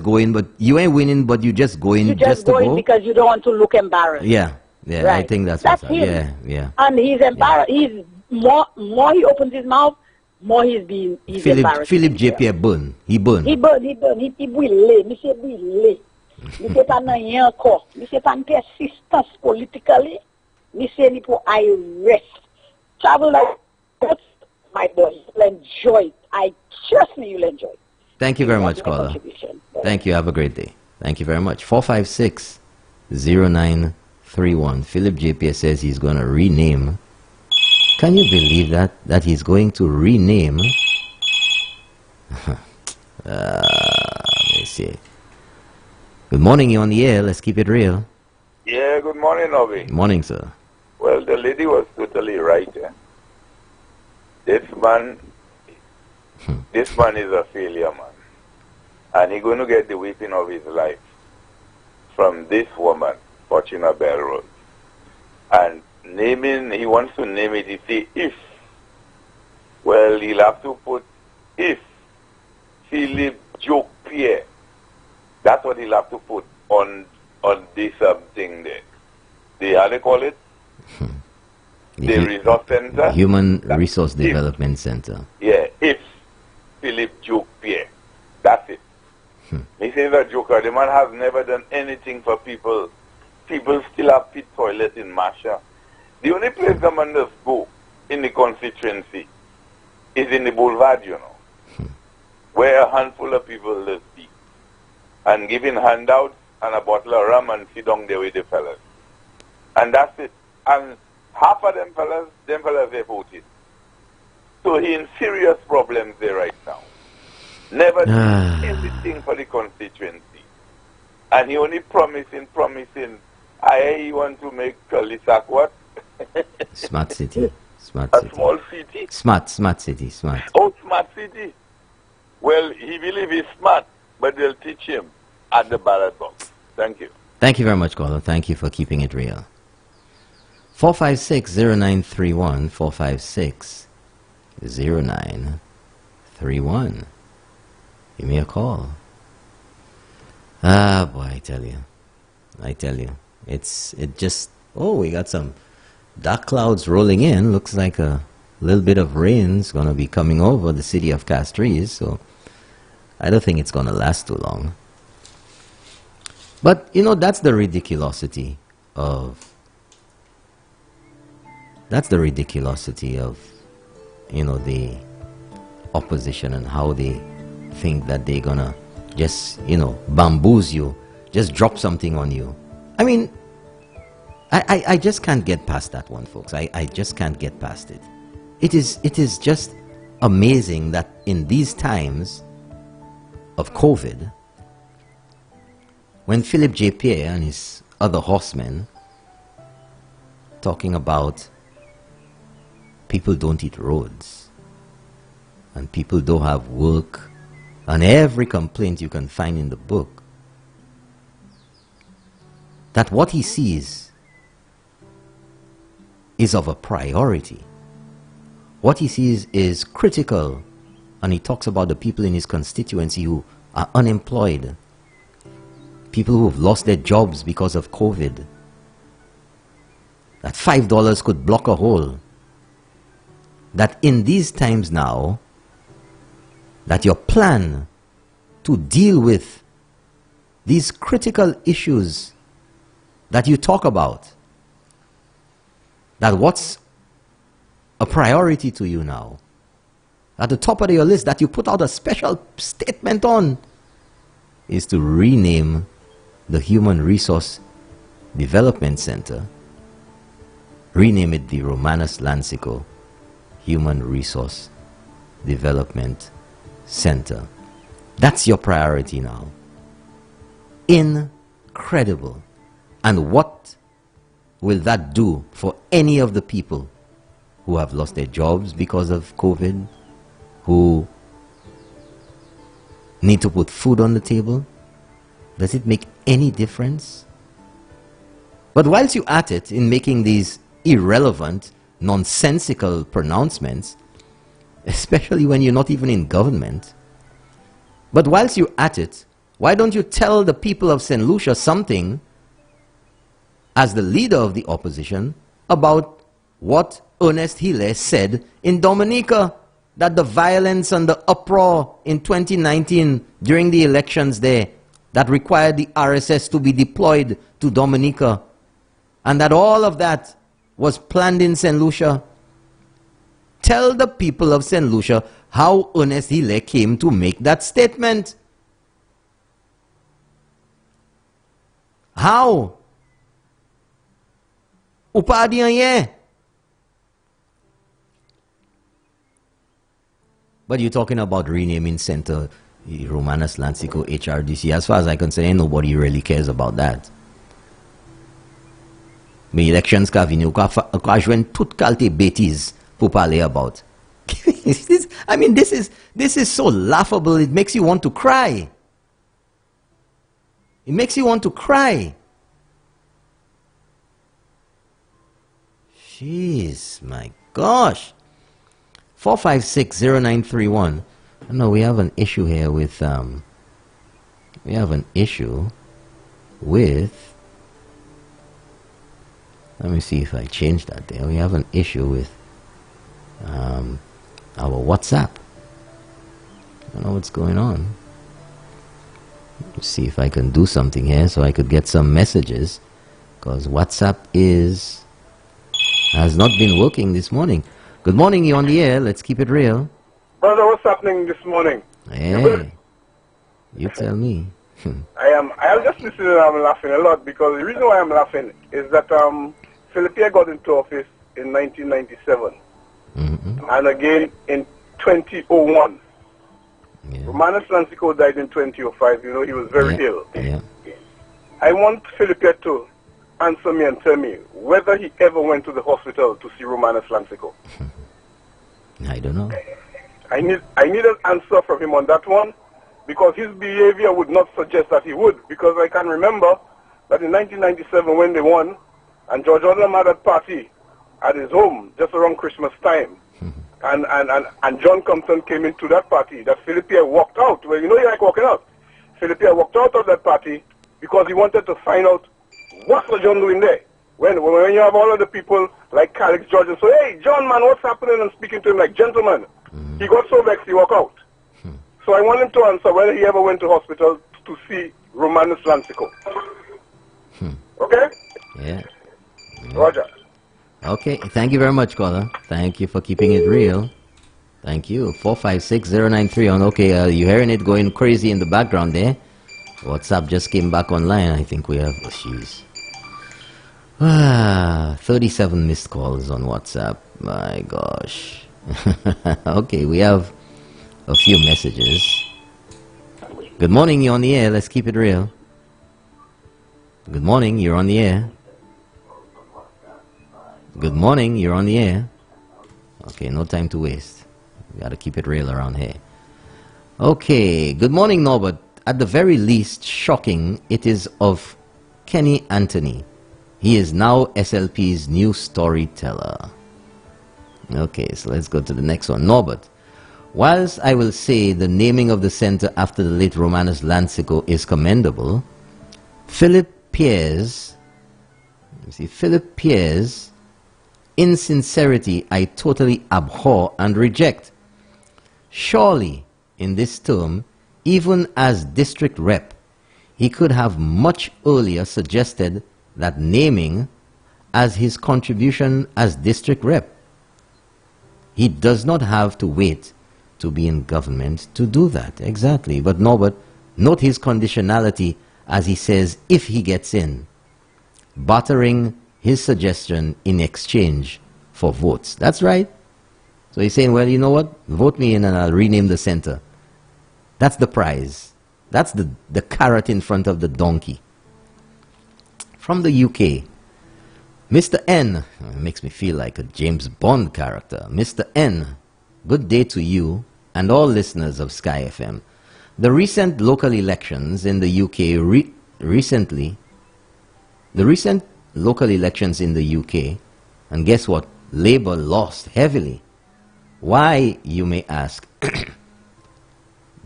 going, but you ain't winning, but you just going you just to going go. Because you don't want to look embarrassed. Yeah, right. I think that's what's him. Yeah. And he's embarrassed. He's more he opens his mouth, more he's embarrassed. Philip J.P. burn. He burn. He brûlé. Monsieur brûlé. Monsieur pas nan rien encore. Monsieur pas une persistance politically. Monsieur ni pour arrest. Travel like that, my boy. You'll enjoy it. Trust me, you'll enjoy it. Thank you very much, caller. Thank you. Have a great day. Thank you very much. 456-0931. Philip J.P. says he's going to rename. Can you believe that? That he's going to rename? Let me see. Good morning, you're on the air. Let's keep it real. Yeah, good morning, Obi. Morning, sir. Well, the lady was totally right. This man is a failure, man. And he's going to get the whipping of his life from this woman, Fortuna Bell Road. And he wants to name it, he say, if. Well, he'll have to put, if Philip Joke Pierre. That's what he'll have to put on this thing there. How they call it? The resource center? Human Resource Development Center. Yeah, if Philip Joke Pierre. That's it. He says a joker. The man has never done anything for people. People still have pit toilet in Masha. The only place the man does go in the constituency is in the boulevard, you know, where a handful of people live be. And giving handouts and a bottle of rum and sit down there with the fellas. And that's it. And half of them fellas they voted. So he in serious problems there right now. Never did anything for the constituency. And he only promising. He want to make Kalisak what? Smart city. Smart a city. Small city? Smart city. Smart. Oh, smart city. Well, he believes he's smart, but they'll teach him at the ballot box. Thank you. Thank you very much, caller. Thank you for keeping it real. 456-0931. 456-0931. Give me a call. Ah, boy, I tell you. We got some dark clouds rolling in. Looks like a little bit of rain's going to be coming over the city of Castries, so I don't think it's going to last too long. But, you know, that's the ridiculosity of, you know, the opposition and how they think that they're going to just, you know, bamboozle you, just drop something on you. I mean, I just can't get past that one, folks. I just can't get past it. It is just amazing that in these times of COVID, when Philip J. Pierre and his other horsemen talking about people don't eat roads and people don't have work and every complaint you can find in the book, that what he sees is of a priority. What he sees is critical And he talks about the people in his constituency who are unemployed. People who have lost their jobs because of COVID. That $5 could block a hole. That in these times now, that your plan to deal with these critical issues that you talk about, that what's a priority to you now, at the top of your list, that you put out a special statement on, is to rename the Human Resource Development Center, rename it the Romanus Lansico Human Resource Development Center. That's your priority now. Incredible. And what will that do for any of the people who have lost their jobs because of COVID, who need to put food on the table? Does it make any difference? But whilst you're at it in making these irrelevant, nonsensical pronouncements, especially when you're not even in government, but whilst you're at it, why don't you tell the people of St. Lucia something as the leader of the opposition about what Ernest Hilaire said in Dominica, that the violence and the uproar in 2019 during the elections there that required the RSS to be deployed to Dominica, and that all of that was planned in St. Lucia. Tell the people of St. Lucia how Ernest Hilaire came to make that statement. How? Upadian ye. But you're talking about renaming center Romanus Lansico HRDC. As far as I can say, nobody really cares about that. Mais elections ka vini, ka jwen tout kalte bêtises pour parler about. I mean, this is so laughable. It makes you want to cry. It makes you want to cry. Jeez, my gosh. 4560931. No, we have an issue here with let me see if I change that there. We have an issue with our WhatsApp. I don't know what's going on. Let's see if I can do something here so I could get some messages, because WhatsApp has not been working this morning. Good morning, you're on the air. Let's keep it real. Brother, what's happening this morning? Hey, you tell me. I am just listening and I'm laughing a lot, because the reason why I'm laughing is that Pierre got into office in 1997 and again in 2001. Yeah. Romanus Lansico died in 2005. You know, he was very ill. Yeah. I want Pierre to answer me and tell me whether he ever went to the hospital to see Romanus Lansico. I don't know. I need an answer from him on that one, because his behavior would not suggest that he would, because I can remember that in 1997 when they won, and George Odom had a party at his home just around Christmas time, and John Compton came into that party, that Pierre walked out. Well, you know, he like walking out. Pierre walked out of that party because he wanted to find out what's the John doing there. When you have all of the people like Calix George and so, hey, John, man, what's happening? And speaking to him like gentlemen. He got so vexed he walked out. So I want him to answer whether he ever went to hospital to see Romanus Lansico. Okay? Yeah. Roger. Okay, thank you very much, caller. Thank you for keeping it real. Thank you. 4560931. Okay, you're hearing it going crazy in the background there. WhatsApp just came back online. I think we have... Oh, jeez. 37 missed calls on WhatsApp. My gosh. Okay, we have a few messages. Good morning, you're on the air. Let's keep it real. Good morning, you're on the air. Good morning, you're on the air. Okay, no time to waste. We gotta keep it real around here. Okay, good morning, Norbert. At the very least, shocking, it is of Kenny Anthony. He is now SLP's new storyteller. Okay, so let's go to the next one. Norbert, Whilst I will say the naming of the center after the late Romanus Lancico is commendable, Philip Pierre's insincerity I totally abhor and reject. Surely, in this term, even as district rep, he could have much earlier suggested that naming as his contribution as district rep. He does not have to wait to be in government to do that. Exactly. But Norbert, note his conditionality as he says if he gets in, bartering his suggestion in exchange for votes. That's right. So he's saying, well, you know what? Vote me in and I'll rename the center. That's the prize. That's the carrot in front of the donkey. From the UK, Mr. N, makes me feel like a James Bond character. Mr. N, good day to you and all listeners of Sky FM. The recent local elections in the UK the recent local elections in the UK, and guess what? Labour lost heavily. Why, you may ask?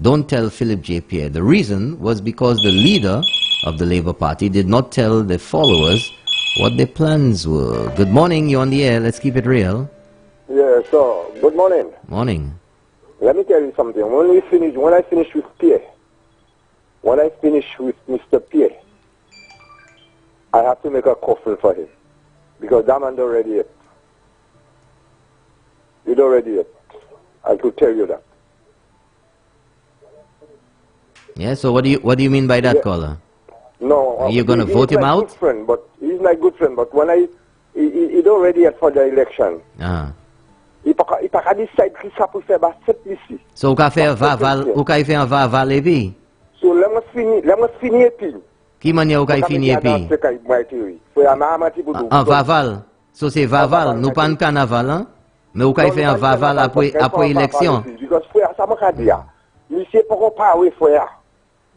Don't tell Philip J. Pierre. The reason was because the leader of the Labour Party did not tell the followers what their plans were. Good morning, you're on the air. Let's keep it real. Yeah, so, good morning. Morning. Let me tell you something. When I finish with Pierre, when I finish with Mr. Pierre, I have to make a coffin for him. Because that man don't ready yet. You don't ready yet. I could tell you that. Yeah, so what do you mean by that, caller? No. Are you going to vote him out? Good friend, but he's my good friend, but when he don't ready yet for the election. Il pas decide qui ça pour faire ba cette ici. So ou ka faire vaval, ou ka faire un vaval et puis. So let me finir puis. Qui mania ou ka finir puis? Un vaval. So c'est vaval, nous pas un carnaval hein? Mais ou ka faire un vaval après élection. Because frère ça m'a dire. Monsieur pas parler frère.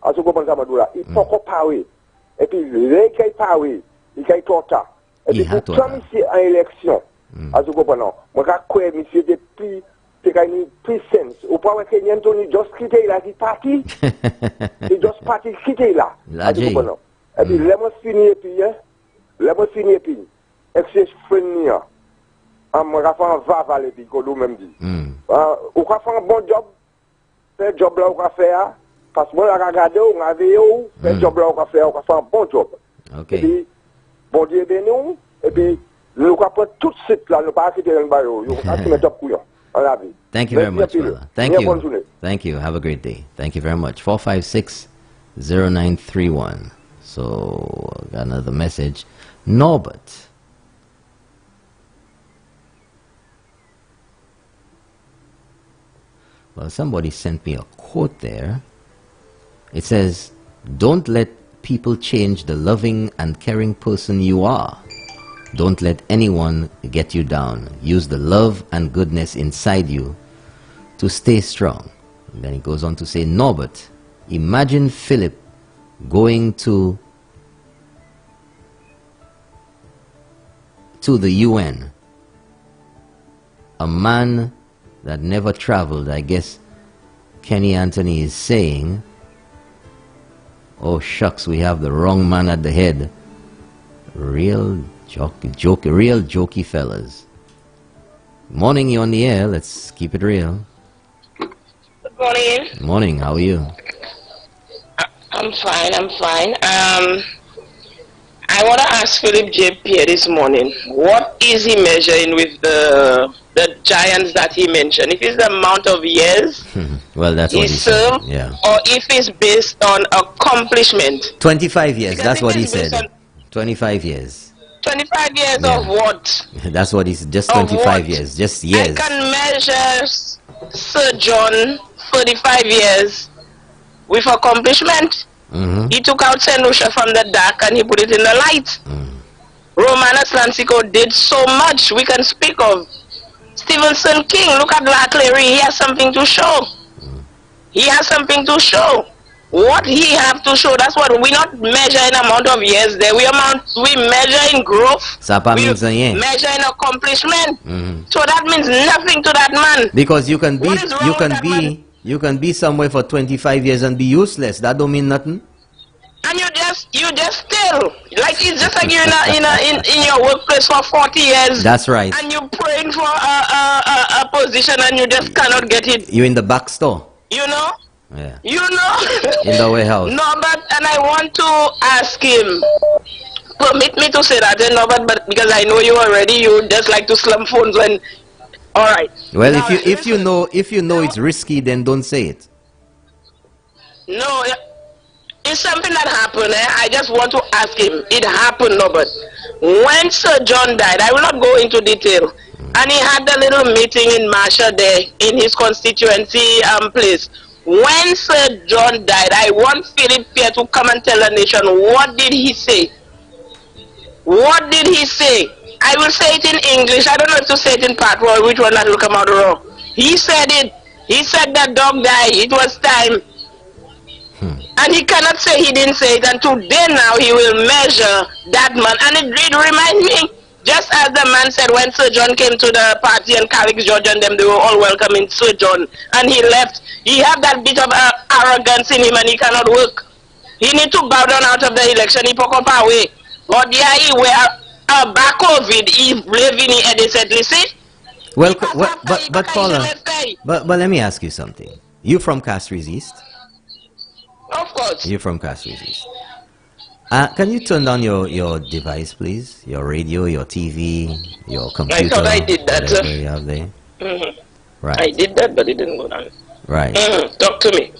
Aso comprendre ça m'a là. Il pas parler. Et puis les qui parler, il qui torta. Et puis quand monsieur en élection. Aso comprendre. Moi ka quoi monsieur depuis c'est quand il presence. Ou pas que Anthony just quitter là qui parti. Il just parti quitter là. Aso comprendre. Et puis laisse-moi finir puis exchange friendly. Moi ka faire un vaval et puis qu'on même dit. Ou ka faire un bon job. Fait job là ou ka faire parce que moi la regarder on a vu fait job là ou ka faire un bon job. OK. Et puis bon Dieu béni et puis nous ka prendre tout de suite là nous pas quitter le bail yo ka se mettre couillon. On l'a vu. Thank you very much, brother. Thank you. Thank you. Have a great day. Thank you very much. 456-0931. So, got another message. Norbert. Well, somebody sent me a quote there. It says, don't let people change the loving and caring person you are. Don't let anyone get you down. Use the love and goodness inside you to stay strong. And then he goes on to say, Norbert, imagine Philip going to the UN. A man that never traveled. I guess Kenny Anthony is saying, oh shucks, we have the wrong man at the head. Real jokey fellas. Morning, you on the air. Let's keep it real. Good morning. Morning, how are you? I'm fine. I want to ask Philip J. Pierre this morning, what is he measuring with the giants that he mentioned? If it's the amount of years well, that's what he served, yeah. Or if it's based on accomplishment? 25 years, Because that's what he said. 25 years. 25 years of what? That's what he's just 25 years, just years. I can measure Sir John 35 years with accomplishment. He took out St. Lucia from the dark and he put it in the light. Romanus Lancico did so much. We can speak of Stevenson King. Look at Black Larry. He has something to show. He has something to show. what he have to show. That's what we not measure in amount of years there. We measure in growth. We measure in accomplishment. So that means nothing to that man. Because you can be somewhere for 25 years and be useless. That don't mean nothing. And you just still like it's just like you're in your workplace for 40 years. That's right. And you're praying for a position and you just cannot get it. You're in the back store. You know. Yeah. You know. In the warehouse. No, and I want to ask him. Permit me to say that, but because I know you already, you just like to slum phones when. All right. Well, now, if you know it's risky, then don't say it. No. It's something that happened. I just want to ask him. It happened, Robert. When Sir John died, I will not go into detail. And he had the little meeting in Marsha there in his constituency place. When Sir John died, I want Philip Pierre to come and tell the nation, what did he say? What did he say? I will say it in English. I don't know if to say it in patois or which one that will come out wrong. He said it. He said that dog died. It was time. And he cannot say he didn't say it. And today now he will measure that man. And it reminds me, just as the man said when Sir John came to the party and Calix George and them, they were all welcoming Sir John. And he left. He had that bit of arrogance in him and he cannot work. He need to bow down out of the election. He put up away. But yeah, he were back COVID. He living in decently, see? Well, but Paula, but let me ask you something. You from Castries East? Of course. You're from Castries East. Can you turn down your device, please? Your radio, your TV, your computer. I thought I did that. Whatever you have there. Right. I did that, but it didn't go down. Right. Talk to me.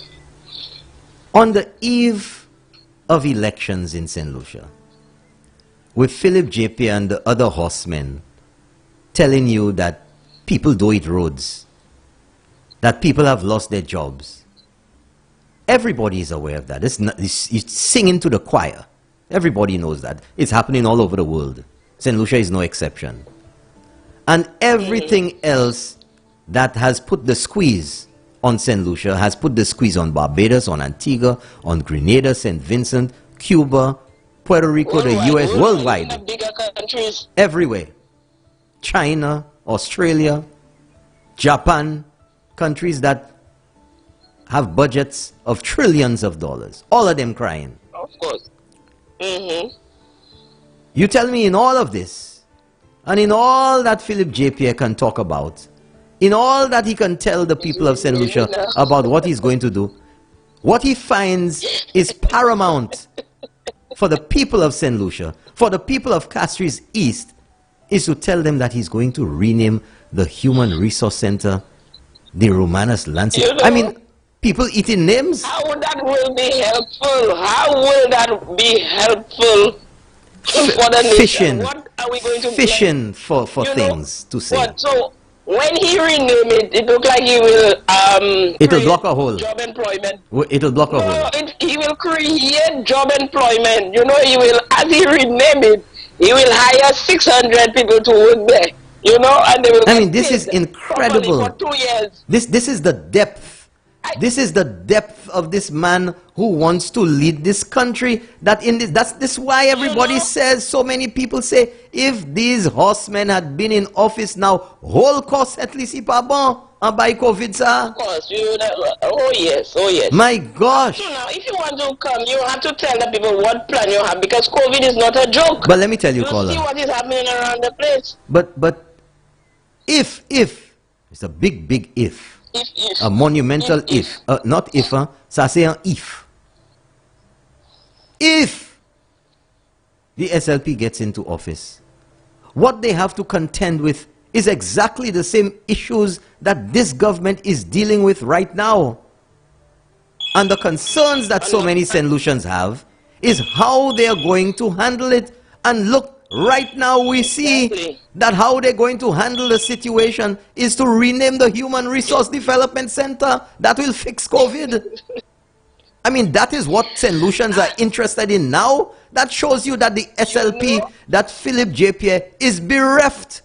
On the eve of elections in St. Lucia, with Philip JP and the other horsemen telling you that people don't eat roads, that people have lost their jobs. Everybody is aware of that. It's singing to the choir. Everybody knows that. It's happening all over the world. St. Lucia is no exception. And everything else that has put the squeeze on St. Lucia has put the squeeze on Barbados, on Antigua, on Grenada, St. Vincent, Cuba, Puerto Rico, the US, worldwide. Bigger countries. Everywhere. China, Australia, Japan, countries that have budgets of trillions of dollars. All of them crying. Of course. You tell me in all of this, and in all that Philip J. Pierre can talk about, in all that he can tell the people of St. Lucia about what he's going to do, what he finds is paramount for the people of St. Lucia, for the people of Castries East, is to tell them that he's going to rename the Human Resource Center the Romanus Lancia. You know, I mean, people eating names? How that will be helpful? How will that be helpful for the nation? What are we going to fishing for things to say? What? So when he rename it, it look like he will it'll block a hole. Job employment. It'll block a hole. He will create job employment. You know, he will, as he rename it, he will hire 600 people to work there. You know, and they will. I mean, this is incredible. For 2 years. This is the depth. This is the depth of this man who wants to lead this country. That's why everybody says, so many people say, if these horsemen had been in office now, whole course at least pas bon, by COVID, sir. Of course, oh yes. My gosh. So now, if you want to come, you have to tell the people what plan you have, because COVID is not a joke. But let me tell you, caller. See what is happening around the place. But if it's a big if. If. A monumental if. Not if, ça c'est un if. If the SLP gets into office, what they have to contend with is exactly the same issues that this government is dealing with right now. And the concerns that so many St. Lucians have is how they are going to handle it. And look, right now we see that how they're going to handle the situation is to rename the Human Resource Development Center. That will fix COVID. I mean, that is what St. Lucians are interested in now. That shows you that the SLP, that Philip J. Pierre, is bereft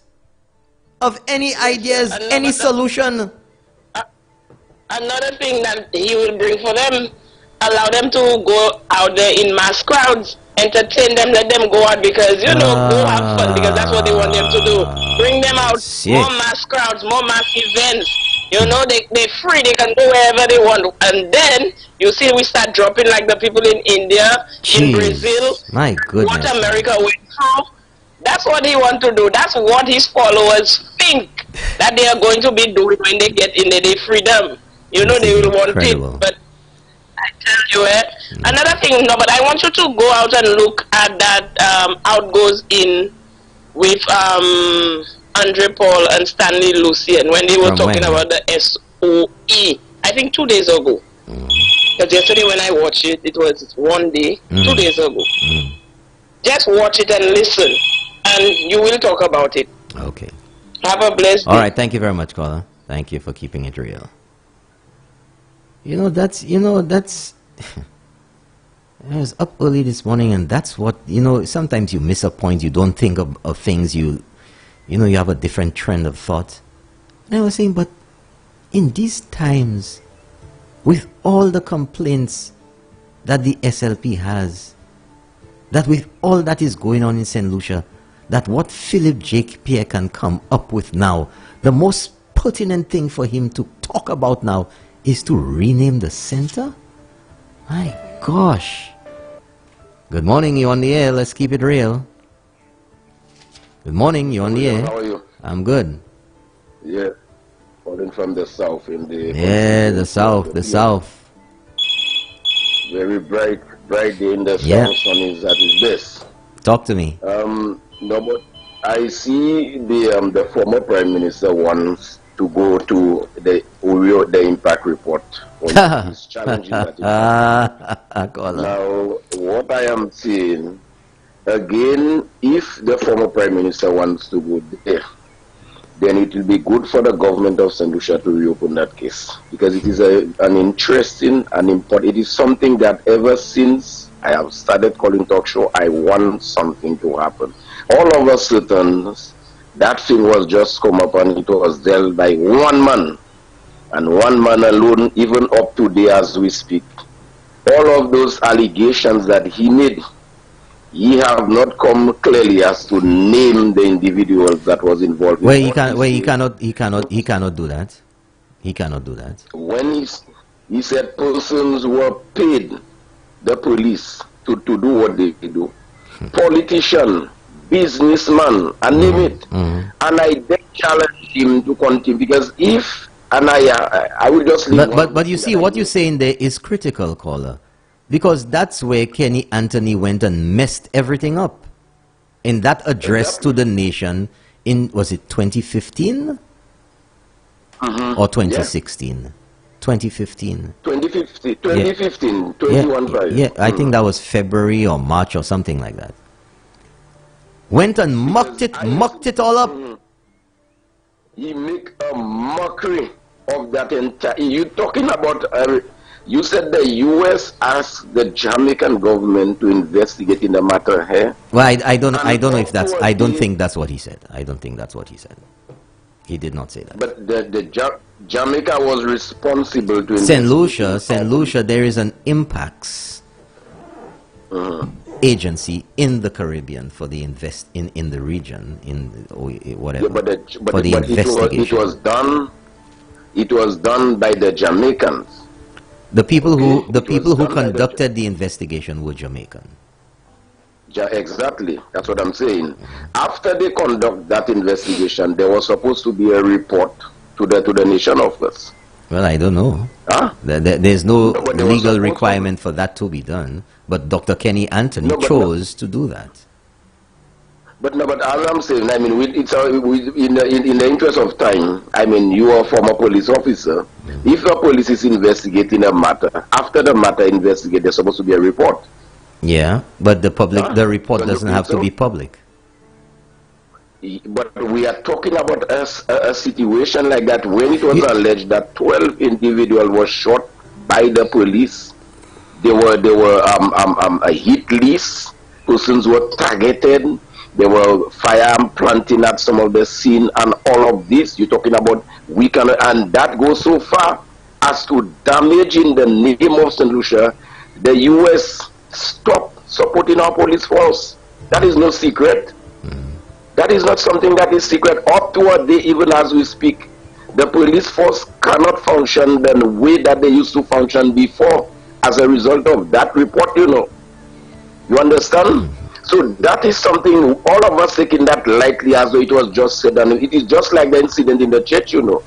of any ideas, any solution. Another thing that he will bring for them, allow them to go out there in mass crowds, entertain them, let them go out because, you know, go have fun because that's what they want them to do. Bring them out, more mass crowds, more mass events. You know, they're free, they can go wherever they want. And then, you see, we start dropping like the people in India, in Brazil. My goodness. What America went through. That's what he wants to do. That's what his followers think that they are going to be doing when they get in their freedom. You know, they will want it. But I tell you, another thing, no, but I want you to go out and look at that outgoes in with Andre Paul and Stanley Lucien when they were talking about the SOE. I think 2 days ago. Because yesterday when I watched it, it was one day, 2 days ago. Just watch it and listen, and you will talk about it. Okay. Have a blessed day. All right, thank you very much, caller. Thank you for keeping it real. You know, that's I was up early this morning, and that's what, you know, sometimes you miss a point, you don't think of things, you know, you have a different trend of thought. And I was saying, but in these times, with all the complaints that the SLP has, that with all that is going on in St. Lucia, that what Philip Jake Pierre can come up with now, the most pertinent thing for him to talk about now is to rename the center? My gosh. Good morning, you on the air. Let's keep it real. Good morning, you on the air. How are you? I'm good. Yeah. Calling from the south in the... Yeah, the south. Very bright day in the south. Sun is at its best. Talk to me. No, but I see the former Prime Minister wants to go to the Urio, the impact report. He's challenging that. Now, what I am saying, again, if the former Prime Minister wants to go there, then it will be good for the government of St. Lucia to reopen that case. Because it is an interesting and important, it is something that ever since I have started calling talk show, I want something to happen. All of a sudden, that thing was just come up and it was dealt by one man. And one man alone, even up to today as we speak. All of those allegations that he made, he have not come clearly as to name the individuals that was involved. He cannot do that. He cannot do that. When he said persons were paid the police to do what they do. Politician, businessman, and name it. And I then challenge him to continue because if, and I will just leave. But you see, what you're saying there is critical, caller. Because that's where Kenny Anthony went and messed everything up. In that address to the nation in, was it 2015? Or 2016? 2015. 2015, 21. Yeah, I think that was February or March or something like that. Went and mucked it all up. He make a mockery of that entire. You talking about? You said the U.S. asked the Jamaican government to investigate in the matter here. Well, I don't know if that's. I don't think that's what he said. I don't think that's what he said. He did not say that. But Jamaica was responsible to St. Lucia, there is an impacts agency in the Caribbean for the in the region whatever. Yeah, but investigation. It was done by the Jamaicans. The people who conducted the investigation were Jamaican. Exactly, that's what I'm saying. After they conduct that investigation, there was supposed to be a report to the nation office. Well, I don't know. Huh? There's no legal requirement for that to be done, but Dr. Kenny Anthony chose to do that. But all I'm saying, I mean, in the interest of time, I mean, you are a former police officer. If the police is investigating a matter, after the matter investigated, there's supposed to be a report. Yeah, but the report doesn't have to be public. But we are talking about a situation like that when it was alleged that 12 individuals were shot by the police. There were a hit list. Persons were targeted. There were firearm planting at some of the scene and all of this. You're talking about and that goes so far as to damage in the name of St. Lucia the U.S. stopped supporting our police force. That is no secret. That is not something that is secret. Up to a day, even as we speak, the police force cannot function the way that they used to function before as a result of that report, you know. You understand? So that is something all of us taking that lightly as though it was just said. And it is just like the incident in the church, you know.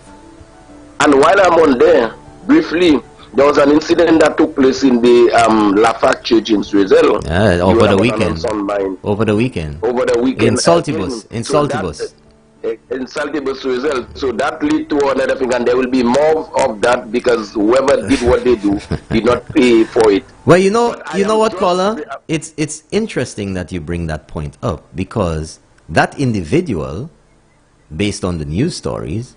And while I'm on there, briefly, there was an incident that took place in the Lafac Church in Switzerland. Over the weekend. Over the weekend. Over the weekend. In Saltibus. In Saltibus. In Saltibus Switzerland. So that lead to another thing, and there will be more of that because whoever did what they do did not pay for it. Well, you know what, caller? It's interesting that you bring that point up because that individual, based on the news stories,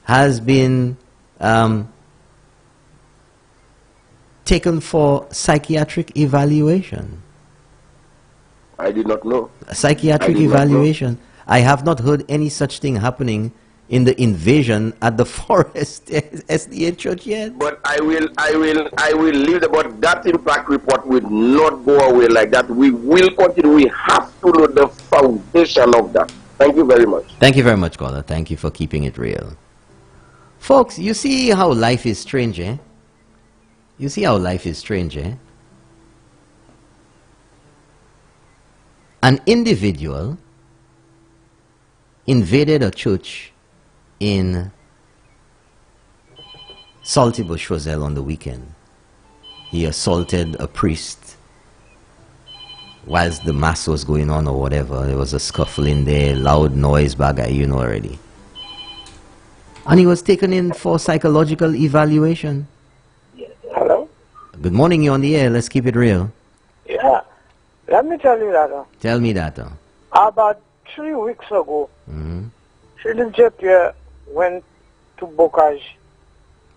has been taken for psychiatric evaluation. I did not know. Psychiatric evaluation. I have not heard any such thing happening in the invasion at the Forest SDA Church yet. But I will leave the, but that impact report will not go away like that. We will continue. We have to know the foundation of that. Thank you very much. Thank you very much, caller. Thank you for keeping it real. Folks, you see how life is strange, eh? You see how life is strange, eh? An individual invaded a church in Saltibus Roselle on the weekend. He assaulted a priest whilst the mass was going on or whatever. There was a scuffle in there, loud noise, bagay, you know already. And he was taken in for psychological evaluation. Hello? Good morning, you're on the air. Let's keep it real. Yeah. Let me tell you that. Tell me that. About 3 weeks ago, Pierre went to Bocage,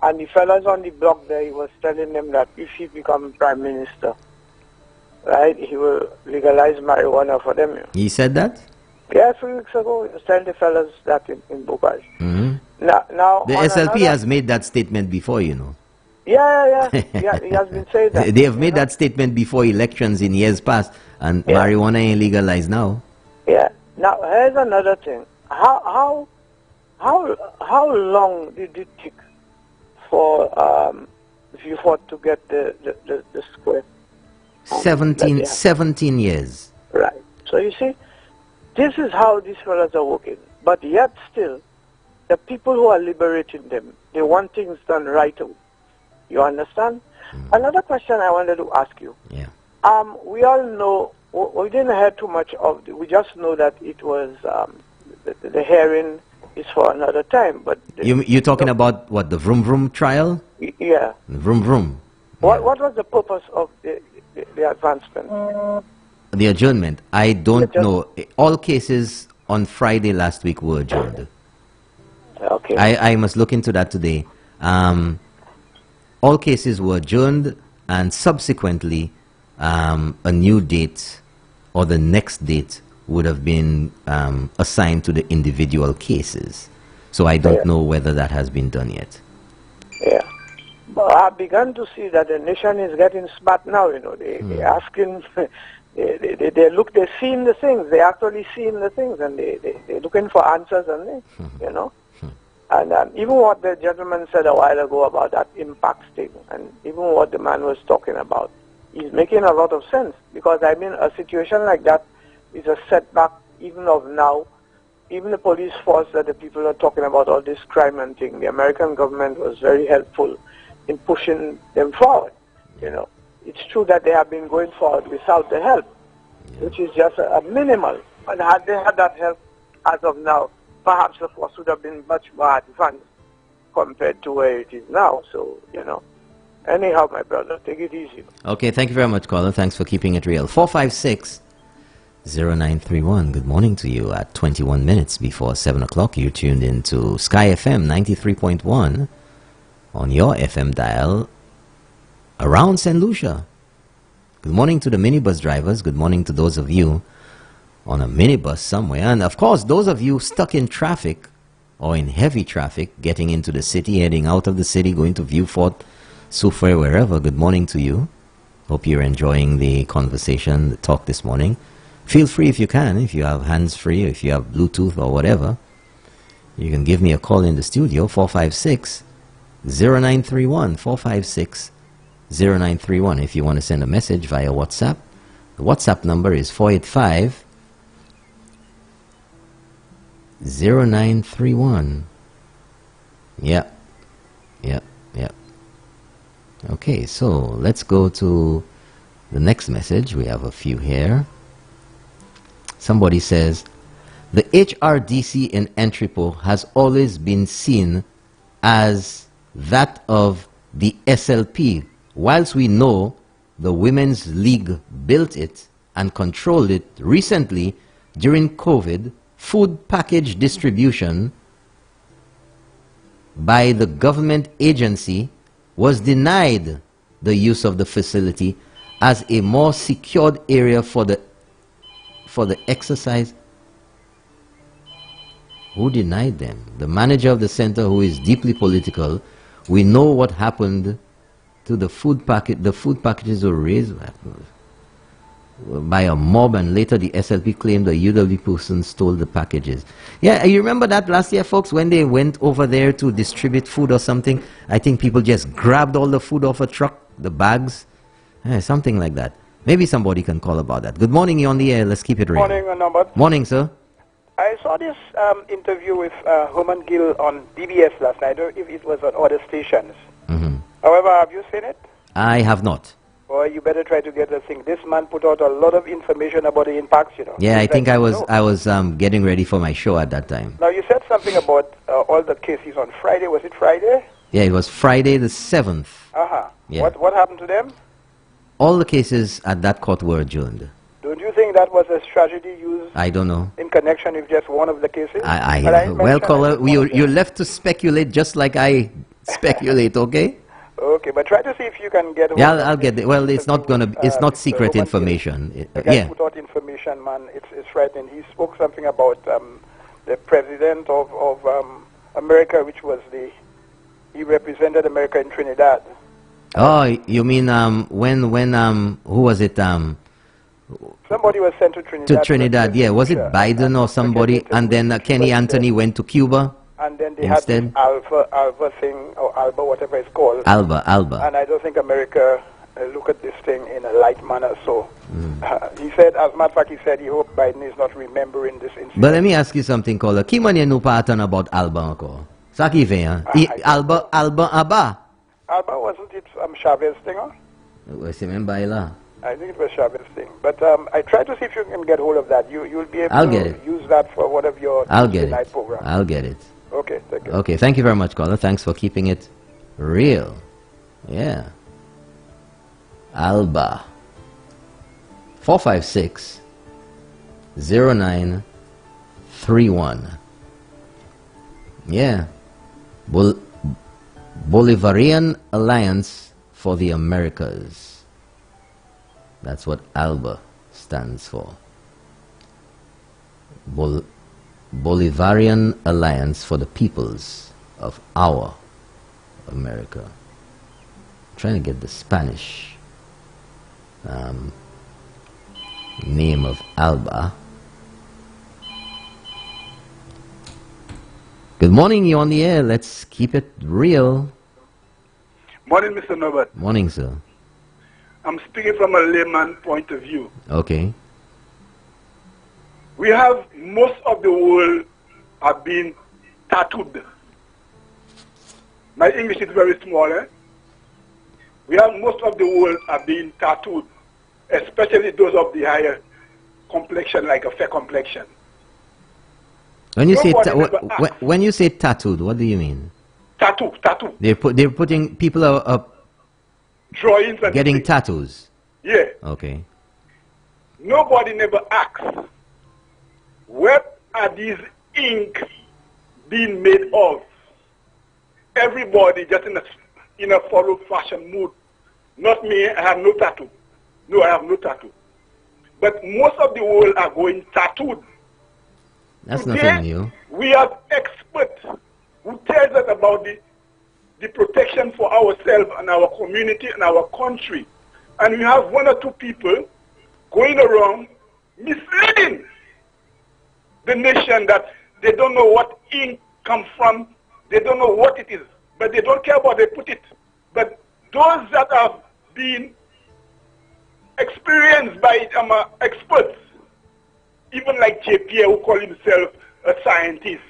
and the fellas on the block there, he was telling them that if he becomes prime minister, right, he will legalize marijuana for them. He said that? Yeah, 3 weeks ago, he was telling the fellas that in Bocage. Now, the SLP has made that statement before, you know. Yeah. He has been saying that. They have made that statement before elections in years past, and marijuana ain't legalized now. Yeah. Now, here's another thing. How long did it take for you fought to get the square? 17 years. Right. So you see, this is how these fellas are working. But yet still, the people who are liberating them, they want things done right away. You understand? Another question I wanted to ask you. Yeah. We all know, we didn't hear too much of it. We just know that it was, the hearing is for another time. But you're talking about what, the Vroom Vroom trial? Yeah. Vroom Vroom. What was the purpose of the advancement? The adjournment. I don't know. All cases on Friday last week were adjourned. Okay. I must look into that today. All cases were adjourned, and subsequently a new date or the next date would have been assigned to the individual cases. So I don't know whether that has been done yet. Yeah. But I began to see that the nation is getting smart now, you know. They're asking, they're seeing the things. They're actually seeing the things, and they're looking for answers, and you know. And even what the gentleman said a while ago about that impact thing, and even what the man was talking about, is making a lot of sense. Because, I mean, a situation like that is a setback even of now. Even the police force that the people are talking about, all this crime and thing, the American government was very helpful in pushing them forward. You know, it's true that they have been going forward without the help, which is just a minimal. But had they had that help as of now, perhaps the force would have been much more advanced compared to where it is now. So, you know, anyhow, my brother, take it easy. Okay, thank you very much, caller. Thanks for keeping it real. 456-0931. Good morning to you at 21 minutes before 7 o'clock. You're tuned into Sky FM 93.1 on your FM dial around St. Lucia. Good morning to the minibus drivers. Good morning to those of you on a minibus somewhere. And of course, those of you stuck in traffic or in heavy traffic, getting into the city, heading out of the city, going to Vieux Fort, Soufrière, wherever, good morning to you. Hope you're enjoying the conversation, the talk this morning. Feel free if you can, if you have hands-free, if you have Bluetooth or whatever. You can give me a call in the studio, 456-0931, 456-0931. If you want to send a message via WhatsApp, the WhatsApp number is 485-0931. Yep. Okay, so let's go to the next message. We have a few here. Somebody says, the HRDC in Entrepot has always been seen as that of the SLP, whilst we know the Women's League built it and controlled it. Recently, during COVID, food package distribution by the government agency was denied the use of the facility as a more secured area for the exercise. Who denied them? The manager of the center, who is deeply political. We know what happened to the food packet. The food packages were raised by a mob, and later the SLP claimed the UW person stole the packages. Yeah, you remember that last year, folks, when they went over there to distribute food or something? I think people just grabbed all the food off a truck, the bags, something like that. Maybe somebody can call about that. Good morning, you're on the air. Let's keep it real. Morning, Norbert. Morning, sir. I saw this interview with Herman Gill on BBS last night. I don't know if it was on other stations. However, have you seen it? I have not. Well, you better try to get the thing. This man put out a lot of information about the impacts, you know. Yeah, I think I was getting ready for my show at that time. Now, you said something about all the cases on Friday. Was it Friday? Yeah, it was Friday the 7th. Yeah. What happened to them? All the cases at that court were adjourned. Don't you think that was a strategy used I don't know. in connection with just one of the cases? Well, caller, you're left to speculate just like I speculate, okay? Okay, but try to see if you can get... Yeah, I'll get it. Well, it's not gonna. It's not secret information. The guy put out information, man. It's frightening. He spoke something about the president of America, which was he represented America in Trinidad. Oh, you mean when who was it? Somebody was sent to Trinidad. To Trinidad, yeah. Was it Biden or somebody? And then Kenny Anthony went to Cuba. And then they instead had this Alva thing, or Alba, whatever it's called. Alba. And I don't think America look at this thing in a light manner. So he said, as a matter of fact, he said he hoped Biden is not remembering this incident. But let me ask you something, caller. Qui manye nou pa atan about Alba encore? Ça qui fait, hein? Alba Abba. Alba, wasn't it Chavez thing, huh? C'est même bail là. I think it was Chavez thing. But I try to see if you can get hold of that. You'll be able to use that for one of your night programs. I'll get it. Okay, thank you. Okay, thank you very much, caller. Thanks for keeping it real. Yeah. Alba. 456-0931. Yeah. Bolivarian Alliance for the Americas. That's what ALBA stands for. Bolivarian Alliance for the Peoples of Our America. I'm trying to get the Spanish name of ALBA. Good morning, you're on the air. Let's keep it real. Morning, Mr. Norbert. Morning, sir. I'm speaking from a layman point of view. Okay. We have most of the world are being tattooed. My English is very small, eh? We have most of the world are being tattooed, especially those of the higher complexion, like a fair complexion. When you when you say tattooed, what do you mean? Tattoo. They're putting people up drawings and getting tattoos. Yeah. Okay. Nobody never asks, what are these ink being made of? Everybody just in a follow fashion mood. Not me, I have no tattoo. No, I have no tattoo. But most of the world are going tattooed. That's Today, nothing new. We have experts who tells us about the protection for ourselves and our community and our country. and you have one or two people going around misleading the nation that they don't know what ink comes from, they don't know what it is, but they don't care about they put it. But those that have been experienced by experts, even like Pierre, who call himself a scientist.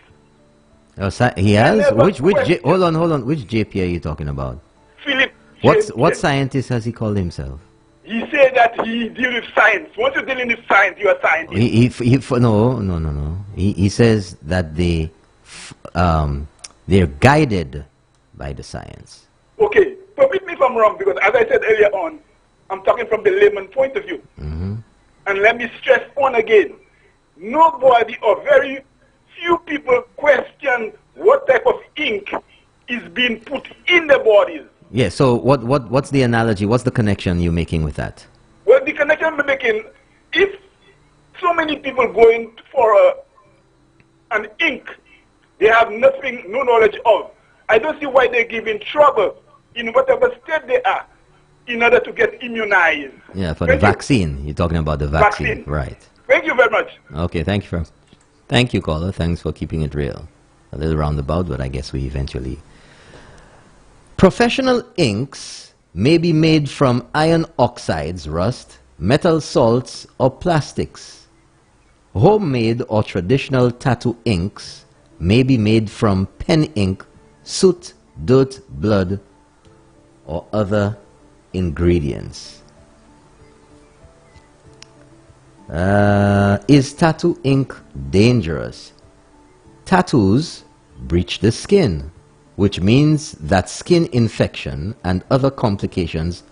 Oh, he has? Hold on. Which JP are you talking about? Philip. What scientist has he called himself? He said that he deals with science. Once you're dealing with science, you're a scientist. No. He says that they're guided by the science. Okay, permit me if I'm wrong, because as I said earlier on, I'm talking from the layman point of view. And let me stress on again, nobody or very few people question what type of ink is being put in the bodies. Yeah, so what's the analogy? What's the connection you're making with that? Well, the connection we're making, if so many people going for an ink they have no knowledge of, I don't see why they're giving trouble in whatever state they are in order to get immunized. Yeah, for the vaccine. You're talking about the vaccine. Right. Thank you very much. Okay, thank you, caller. Thanks for keeping it real. A little roundabout, but I guess we eventually... Professional inks may be made from iron oxides, rust, metal salts, or plastics. Homemade or traditional tattoo inks may be made from pen ink, soot, dirt, blood, or other ingredients. Is tattoo ink dangerous? Tattoos breach the skin, which means that skin infection and other complications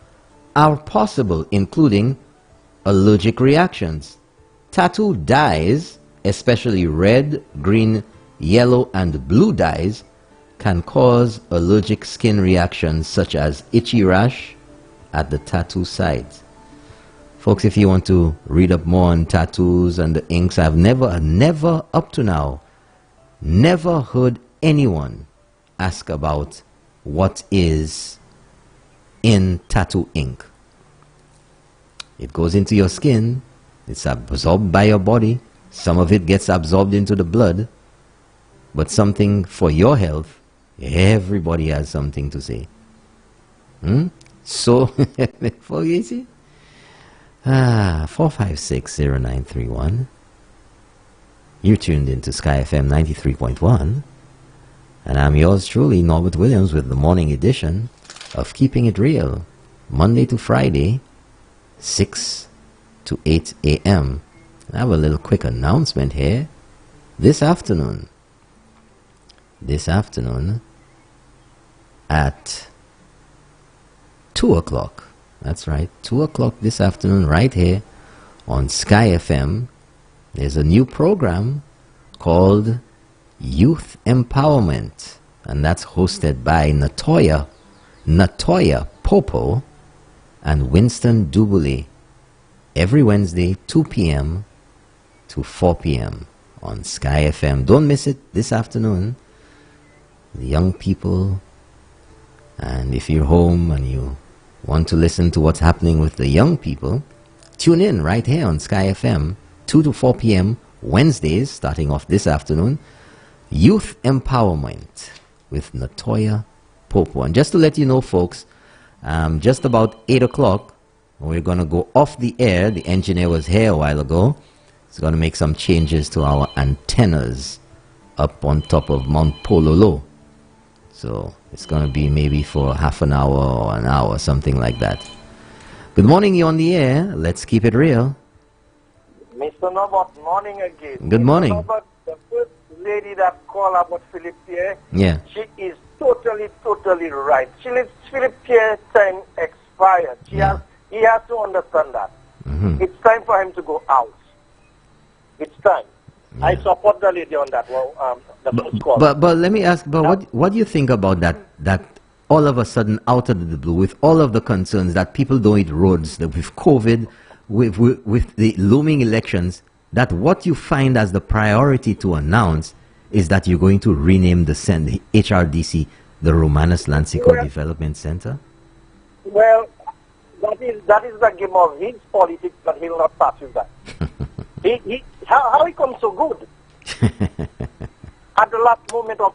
are possible, including allergic reactions. Tattoo dyes, especially red, green, yellow, and blue dyes, can cause allergic skin reactions such as itchy rash at the tattoo sites. Folks, if you want to read up more on tattoos and the inks, I've never up to now, never heard anyone ask about what is in tattoo ink. It goes into your skin, it's absorbed by your body, some of it gets absorbed into the blood, but something for your health, everybody has something to say. So, for you see? 4560931. You're tuned into Sky FM 93.1. And I'm yours truly, Norbert Williams, with the morning edition of Keeping It Real, Monday to Friday, 6 to 8 a.m. I have a little quick announcement here. This afternoon at 2 o'clock, that's right, 2 o'clock this afternoon, right here on Sky FM, there's a new program called Youth Empowerment, and that's hosted by Natoya Popo and Winston Dubule every Wednesday 2 p.m. to 4 p.m. on Sky FM. Don't miss it this afternoon. The young people, and if you're home and you want to listen to what's happening with the young people, tune in right here on Sky FM 2 to 4 p.m. Wednesdays, starting off this afternoon. Youth Empowerment with Natoya Popo. And just to let you know, folks, just about 8 o'clock, we're going to go off the air. The engineer was here a while ago. He's going to make some changes to our antennas up on top of Mount Pololo. So it's going to be maybe for half an hour or an hour, something like that. Good morning, you're on the air. Let's keep it real. Mr. Norbert, morning again. Good morning. Mr. Norbert, the first lady that called about Philip Pierre, yeah, she is totally right. Philip Pierre's time expired. He has to understand that. It's time for him to go out. It's time. Yeah. I support the lady on that. Well, but let me ask, what do you think about that all of a sudden, out of the blue, with all of the concerns that people don't hit roads, that with COVID, with the looming elections, that what you find as the priority to announce is that you're going to rename the HRDC the Romanus Lansico Development Center? Well, that is the game of his politics, but he'll not pass with that. How he comes so good? At the last moment of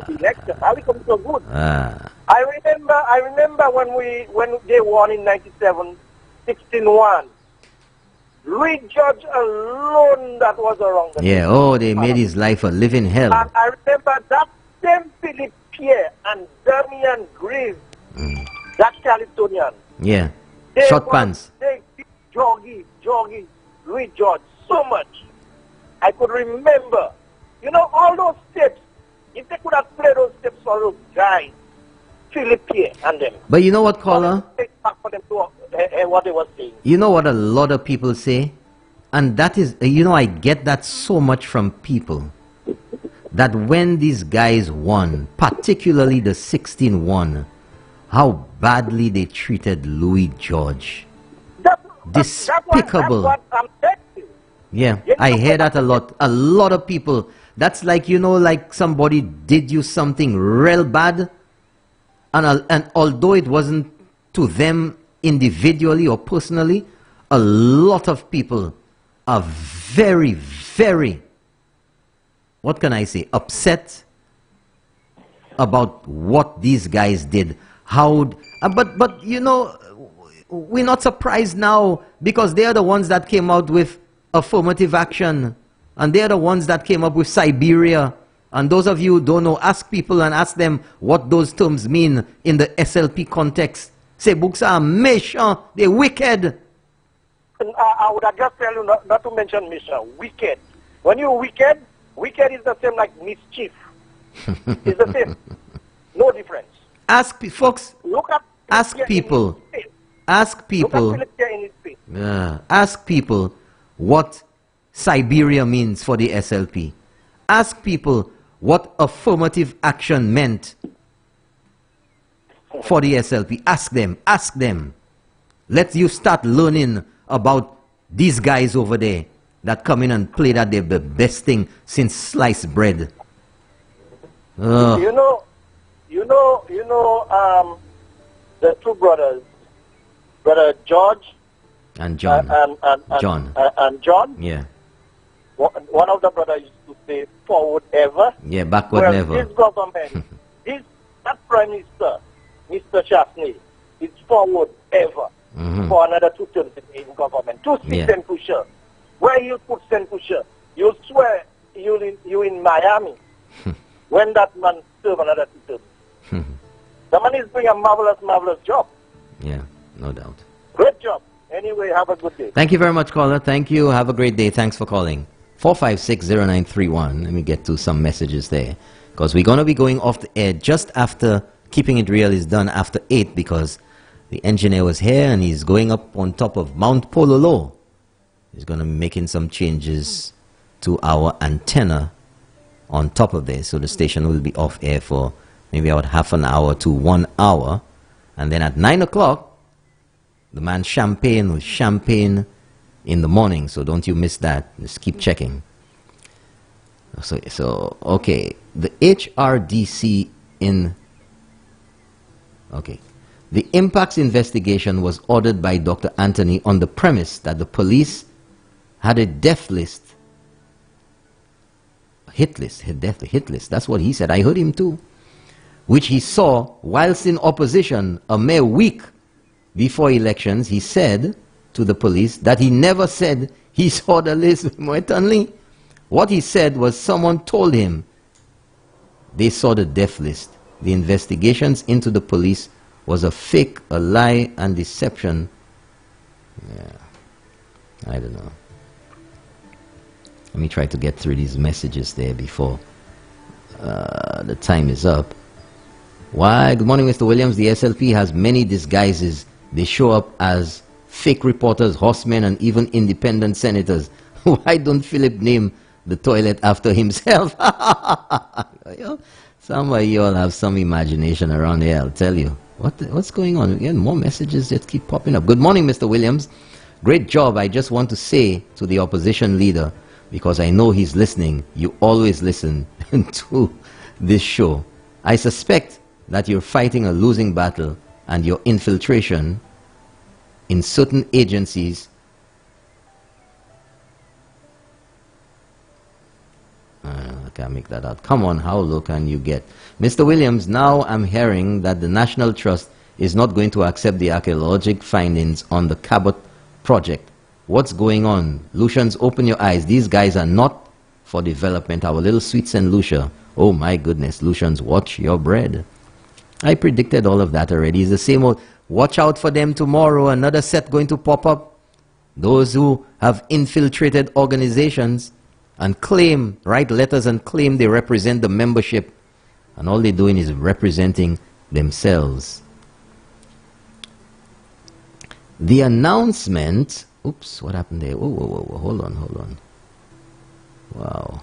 the election, how he comes so good? I remember when they won in '97, 16-1. Louis George alone, that was around the Yeah, oh, they made his life a living hell. And I remember that same Philip Pierre and Damian Grieve, that Calypsonian. Yeah, short pants. They beat Jorgie, Louis George so much. I could remember, all those steps. If they could have played those steps for those guys, Philip Pierre and them. But you know what, caller? For them to, what they were saying. You know what a lot of people say? And that is, I get that so much from people. That when these guys won, particularly the 16-1, how badly they treated Louis George. Despicable. That's what I'm saying. Yeah, I hear that a lot. A lot of people. That's like, like somebody did you something real bad. And although it wasn't to them individually or personally, a lot of people are very, very, what can I say, upset about what these guys did. But we're not surprised now because they are the ones that came out with affirmative action, and they are the ones that came up with Siberia. And those of you who don't know, ask people and ask them what those terms mean in the SLP context. Say books are méchants, they're wicked. I would have just tell you not to mention méchant, wicked. When you're wicked is the same like mischief. It's the same. No difference. Ask folks. Ask people. Ask people what Siberia means for the SLP. Ask people what affirmative action meant for the SLP. Ask them. Let you start learning about these guys over there that come in and play that they're the best thing since sliced bread. The two brothers, Brother George and John. And John. Yeah. One of the brothers used to say, forward ever. Yeah, backward never. This government, that Prime Minister, Mr. Chasney, is forward ever for another 2 terms in government. To see St. Pusher. Where you put St. Pusher, you swear you in Miami when that man serve another 2 terms. The man is doing a marvelous job. Yeah, no doubt. Great job. Anyway, have a good day. Thank you very much, caller. Thank you. Have a great day. Thanks for calling. 4560931. Let me get to some messages there. Because we're going to be going off the air just after Keeping It Real is done after 8, because the engineer was here and he's going up on top of Mount Pololo. He's going to be making some changes to our antenna on top of this. So the station will be off air for maybe about half an hour to 1 hour. And then at 9 o'clock, the man Champagne with Champagne in the morning. So don't you miss that. Just keep checking. So okay. The HRDC in... Okay. The impacts investigation was ordered by Dr. Anthony on the premise that the police had a death list. Hit list. That's what he said. I heard him too. Which he saw whilst in opposition a mere week before elections. He said to the police that he never said he saw the list. What he said was someone told him they saw the death list. The investigations into the police was a fake, a lie, and deception. Yeah, I don't know. Let me try to get through these messages there before the time is up. Why? Good morning, Mr. Williams. The SLP has many disguises. They show up as fake reporters, horsemen, and even independent senators. Why don't Philip name the toilet after himself? Some of you all have some imagination around here, I'll tell you. What's going on? Again, more messages just keep popping up. Good morning, Mr. Williams. Great job. I just want to say to the opposition leader, because I know he's listening, you always listen to this show. I suspect that you're fighting a losing battle and your infiltration in certain agencies. I can't make that out. Come on, how low can you get? Mr. Williams, now I'm hearing that the National Trust is not going to accept the archaeological findings on the Cabot project. What's going on? Lucians, open your eyes. These guys are not for development. Our little sweet St. Lucia. Oh my goodness, Lucians, watch your bread. I predicted all of that already. It's the same old, watch out for them tomorrow, another set going to pop up. Those who have infiltrated organizations and claim, write letters and claim they represent the membership, and all they're doing is representing themselves. The announcement, oops, what happened there? Whoa, whoa, whoa, whoa, hold on. Wow,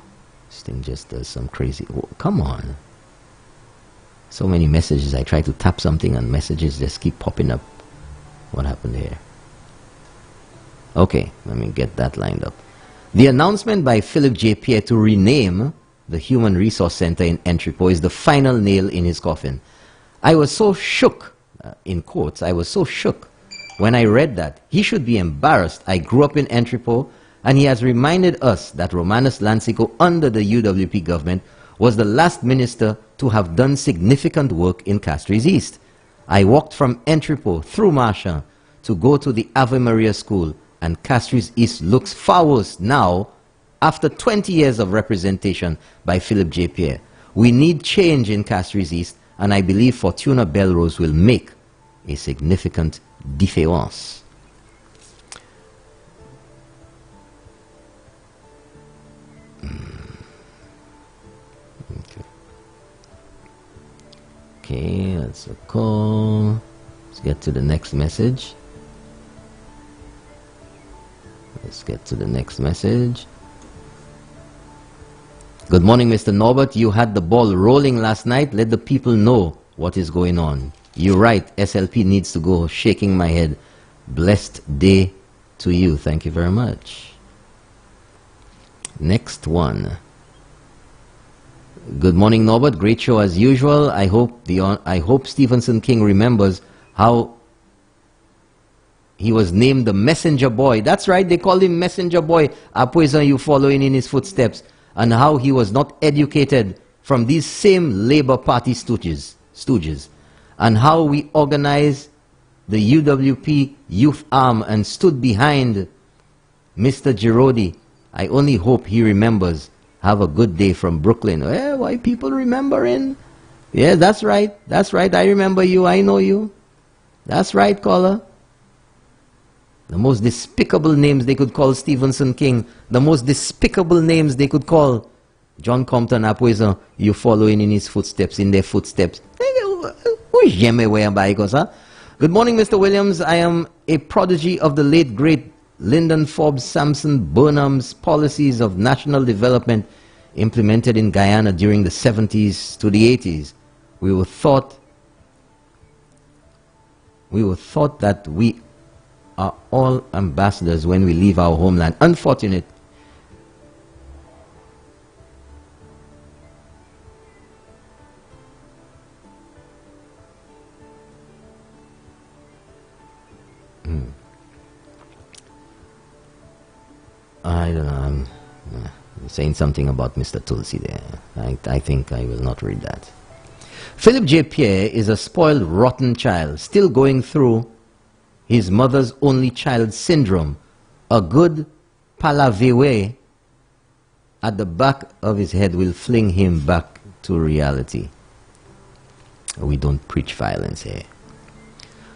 this thing just does some crazy, whoa, come on. So many messages, I try to tap something and messages just keep popping up. What happened here? Okay, let me get that lined up. The announcement by Philip J. Pierre to rename the Human Resource Center in Entrepot is the final nail in his coffin. I was so shook, in quotes, I was so shook when I read that. He should be embarrassed. I grew up in Entrepot, and he has reminded us that Romanus Lancico under the UWP government was the last minister to have done significant work in Castries East. I walked from Entrepot through Marchand to go to the Ave Maria School, and Castries East looks far worse now after 20 years of representation by Philip J. Pierre. We need change in Castries East, and I believe Fortuna Belrose will make a significant difference. Okay, that's a call. Let's get to the next message. Good morning, Mr. Norbert. You had the ball rolling last night. Let the people know what is going on. You're right. SLP needs to go. Shaking my head. Blessed day to you. Thank you very much. Next one. Good morning, Norbert. Great show as usual. I hope Stephenson King remembers how he was named the messenger boy. That's right, they called him messenger boy. Apoison, you following in his footsteps. And how he was not educated from these same Labour Party stooges. And how we organized the UWP youth arm and stood behind Mr. Girodi. I only hope he remembers. Have a good day from Brooklyn. Eh, why people remembering? Yeah, that's right. That's right. I remember you. I know you. That's right, caller. The most despicable names they could call Stephenson King. The most despicable names they could call John Compton Apoison. You following in his footsteps, in their footsteps. Good morning, Mr. Williams. I am a prodigy of the late, great Lyndon Forbes Sampson Burnham's policies of national development implemented in Guyana during the 70s to the 80s. We were thought that we are all ambassadors when we leave our homeland. Unfortunate. I don't know. I'm saying something about Mr. Tulsi there. I think I will not read that. Philip J. Pierre is a spoiled, rotten child, still going through his mother's only child syndrome. A good palavewe at the back of his head will fling him back to reality. We don't preach violence here.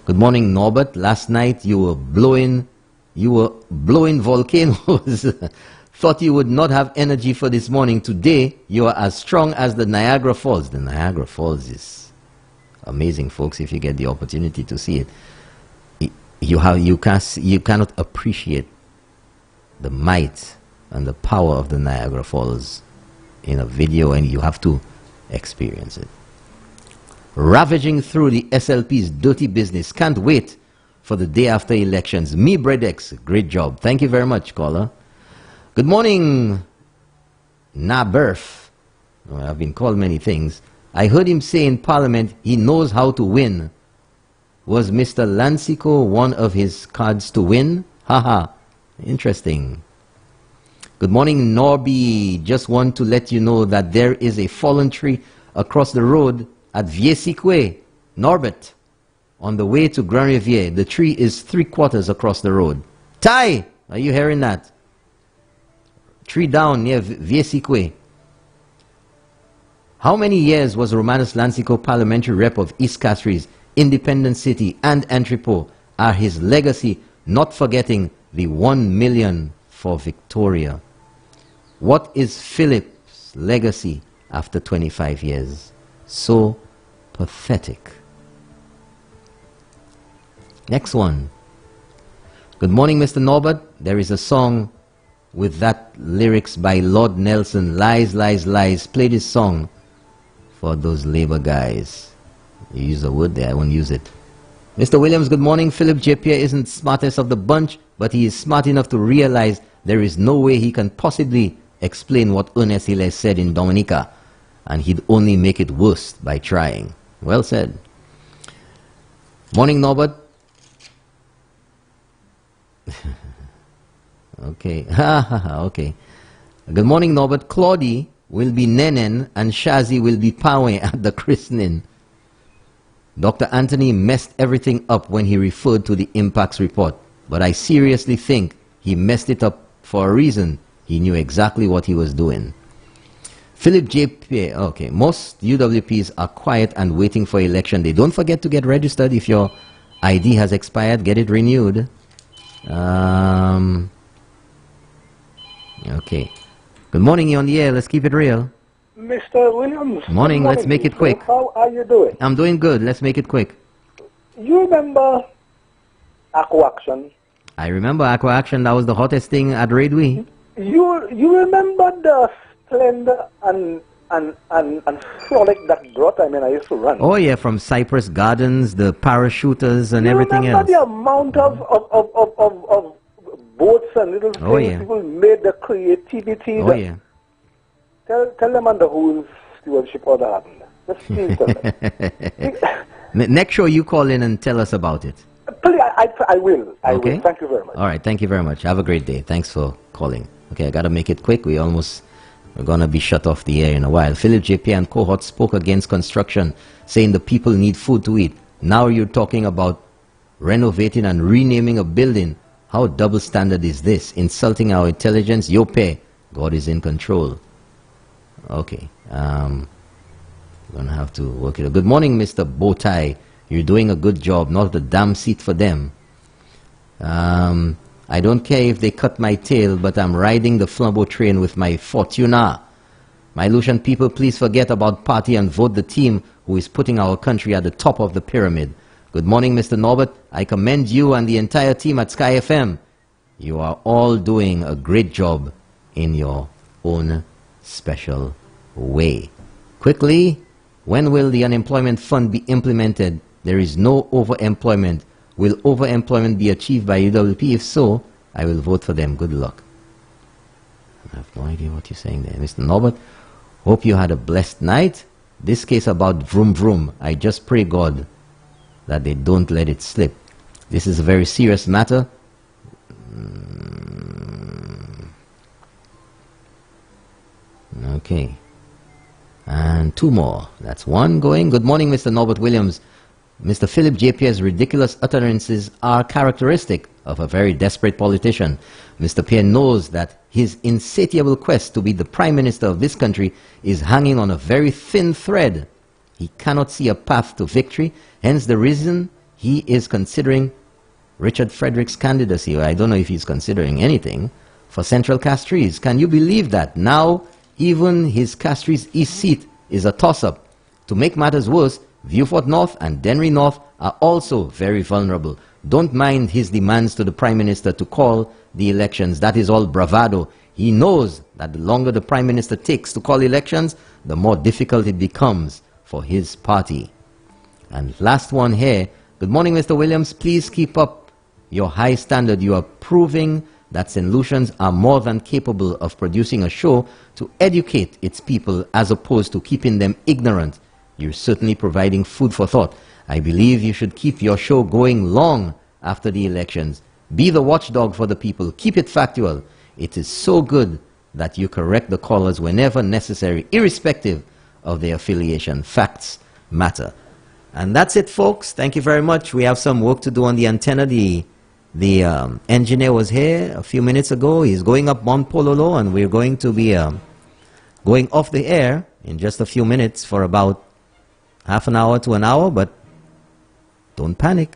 Good morning, Norbert. Last night you were blowing volcanoes. Thought you would not have energy for this morning. Today you are as strong as the Niagara Falls. The Niagara Falls is amazing, folks, if you get the opportunity to see it. You cannot appreciate the might and the power of the Niagara Falls in a video, and you have to experience it. Ravaging through the SLP's dirty business. Can't wait for the day after elections. Me Bredex, great job. Thank you very much, caller. Good morning, Naberf. I've been called many things. I heard him say in Parliament he knows how to win, Was Mr. Lansico one of his cards to win? Haha. Interesting. Good morning, Norby. Just want to let you know that there is a fallen tree across the road at Vieux-Sikwe, Norbert, on the way to Grand Riviere. The tree is 3/4 across the road. Tai, are you hearing that? Tree down near Vieux-Sikwe. How many years was Romanus Lansico parliamentary rep of East Castries, Independent City, and Entrepot? Are his legacy, not forgetting the 1 million for Victoria? What is Philip's legacy after 25 years? So pathetic. Next one. Good morning, Mr. Norbert. There is a song with that lyrics by Lord Nelson. Lies, lies, lies. Play this song for those labor guys. You use a word there, I won't use it. Mr. Williams, good morning. Philip J. Pierre isn't smartest of the bunch, but he is smart enough to realize there is no way he can possibly explain what Ernest Hilaire said in Dominica, and he'd only make it worse by trying. Well said. Morning, Norbert. Okay. Okay. Good morning, Norbert. Claudie will be Nenen and Shazi will be Pawe at the christening. Dr. Anthony messed everything up when he referred to the impacts report, but I seriously think he messed it up for a reason. He knew exactly what he was doing. Philip J. Pierre, okay. Most UWPs are quiet and waiting for election day. Don't forget to get registered. If your ID has expired, get it renewed. Okay. Good morning, you're on the air. Let's keep it real. Mr. Williams. Morning. Let's make it quick. How are you doing? I'm doing good. Let's make it quick. You remember Aqua Action? I remember Aqua Action. That was the hottest thing at Redway. You remember the splendor and frolic that brought? I mean, I used to run. Oh yeah, from Cypress Gardens, the parachuters and everything else. You remember the amount of boats and little things people made, the creativity? Oh yeah. Tell them under whose stewardship all that happened. Just please tell them. Next show you call in and tell us about it. Please, I will. I Okay. will. Thank you very much. All right, thank you very much. Have a great day. Thanks for calling. Okay, I got to make it quick. We're going to be shut off the air in a while. Philip J. Pierre and cohort spoke against construction, saying the people need food to eat. Now you're talking about renovating and renaming a building. How double standard is this? Insulting our intelligence? Yo, pay. God is in control. Okay. I'm going to have to work it out. Good morning, Mr. Bowtie. You're doing a good job. Not a damn seat for them. I don't care if they cut my tail, but I'm riding the Flambeau train with my Fortuna. My Lucian people, please forget about party and vote the team who is putting our country at the top of the pyramid. Good morning, Mr. Norbert. I commend you and the entire team at Sky FM. You are all doing a great job in your own special way. Quickly, when will the unemployment fund be implemented? There is no overemployment. Will overemployment be achieved by UWP? If so, I will vote for them. Good luck. I have no idea what you're saying there. Mr. Norbert, hope you had a blessed night. This case about vroom vroom, I just pray God that they don't let it slip. This is a very serious matter. Okay. And two more. That's one going. Good morning, Mr. Norbert Williams. Mr. Philip J. Pierre's ridiculous utterances are characteristic of a very desperate politician. Mr. Pierre knows that his insatiable quest to be the Prime Minister of this country is hanging on a very thin thread. He cannot see a path to victory, hence the reason he is considering Richard Frederick's candidacy. I don't know if he's considering anything for Central Castries. Can you believe that? Now, even his Castries East seat is a toss-up. To make matters worse, Vieux-Fort North and Dennery North are also very vulnerable. Don't mind his demands to the Prime Minister to call the elections. That is all bravado. He knows that the longer the Prime Minister takes to call elections, the more difficult it becomes for his party. And last one here. Good morning, Mr. Williams. Please keep up your high standard. You are proving that St. Lucians are more than capable of producing a show to educate its people as opposed to keeping them ignorant. You're certainly providing food for thought. I believe you should keep your show going long after the elections. Be the watchdog for the people. Keep it factual. It is so good that you correct the callers whenever necessary, irrespective of their affiliation. Facts matter. And that's it, folks. Thank you very much. We have some work to do on the antenna. The engineer was here a few minutes ago. He's going up Mount Pololo, and we're going to be going off the air in just a few minutes for about half an hour to an hour, but don't panic.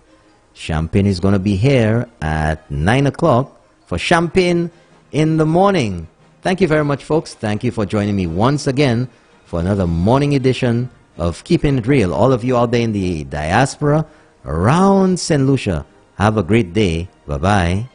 Champagne is going to be here at 9 o'clock for Champagne in the morning. Thank you very much, folks. Thank you for joining me once again for another morning edition of Keeping It Real. All of you out there in the diaspora around St. Lucia, have a great day. Bye-bye.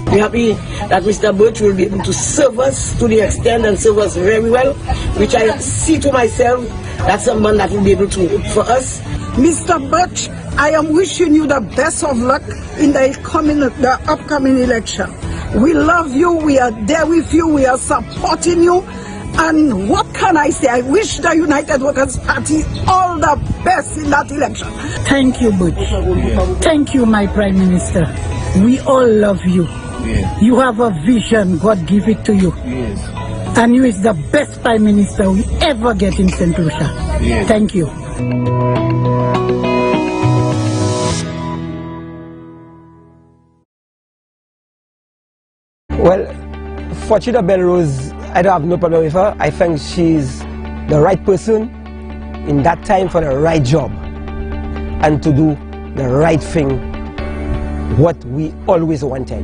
We're happy that Mr. Birch will be able to serve us to the extent and serve us very well, which I see to myself that's someone that will be able to work for us. Mr. Birch, I am wishing you the best of luck in the upcoming election. We love you, we are there with you, we are supporting you. And what can I say? I wish the United Workers' Party all the best in that election. Thank you, Butch. Thank you, my Prime Minister. We all love you. Yes. You have a vision. God give it to you. Yes. And you is the best Prime Minister we ever get in St. Lucia. Yes. Thank you. Well, for Chida Belrose, I don't have no problem with her. I think she's the right person in that time for the right job and to do the right thing, what we always wanted.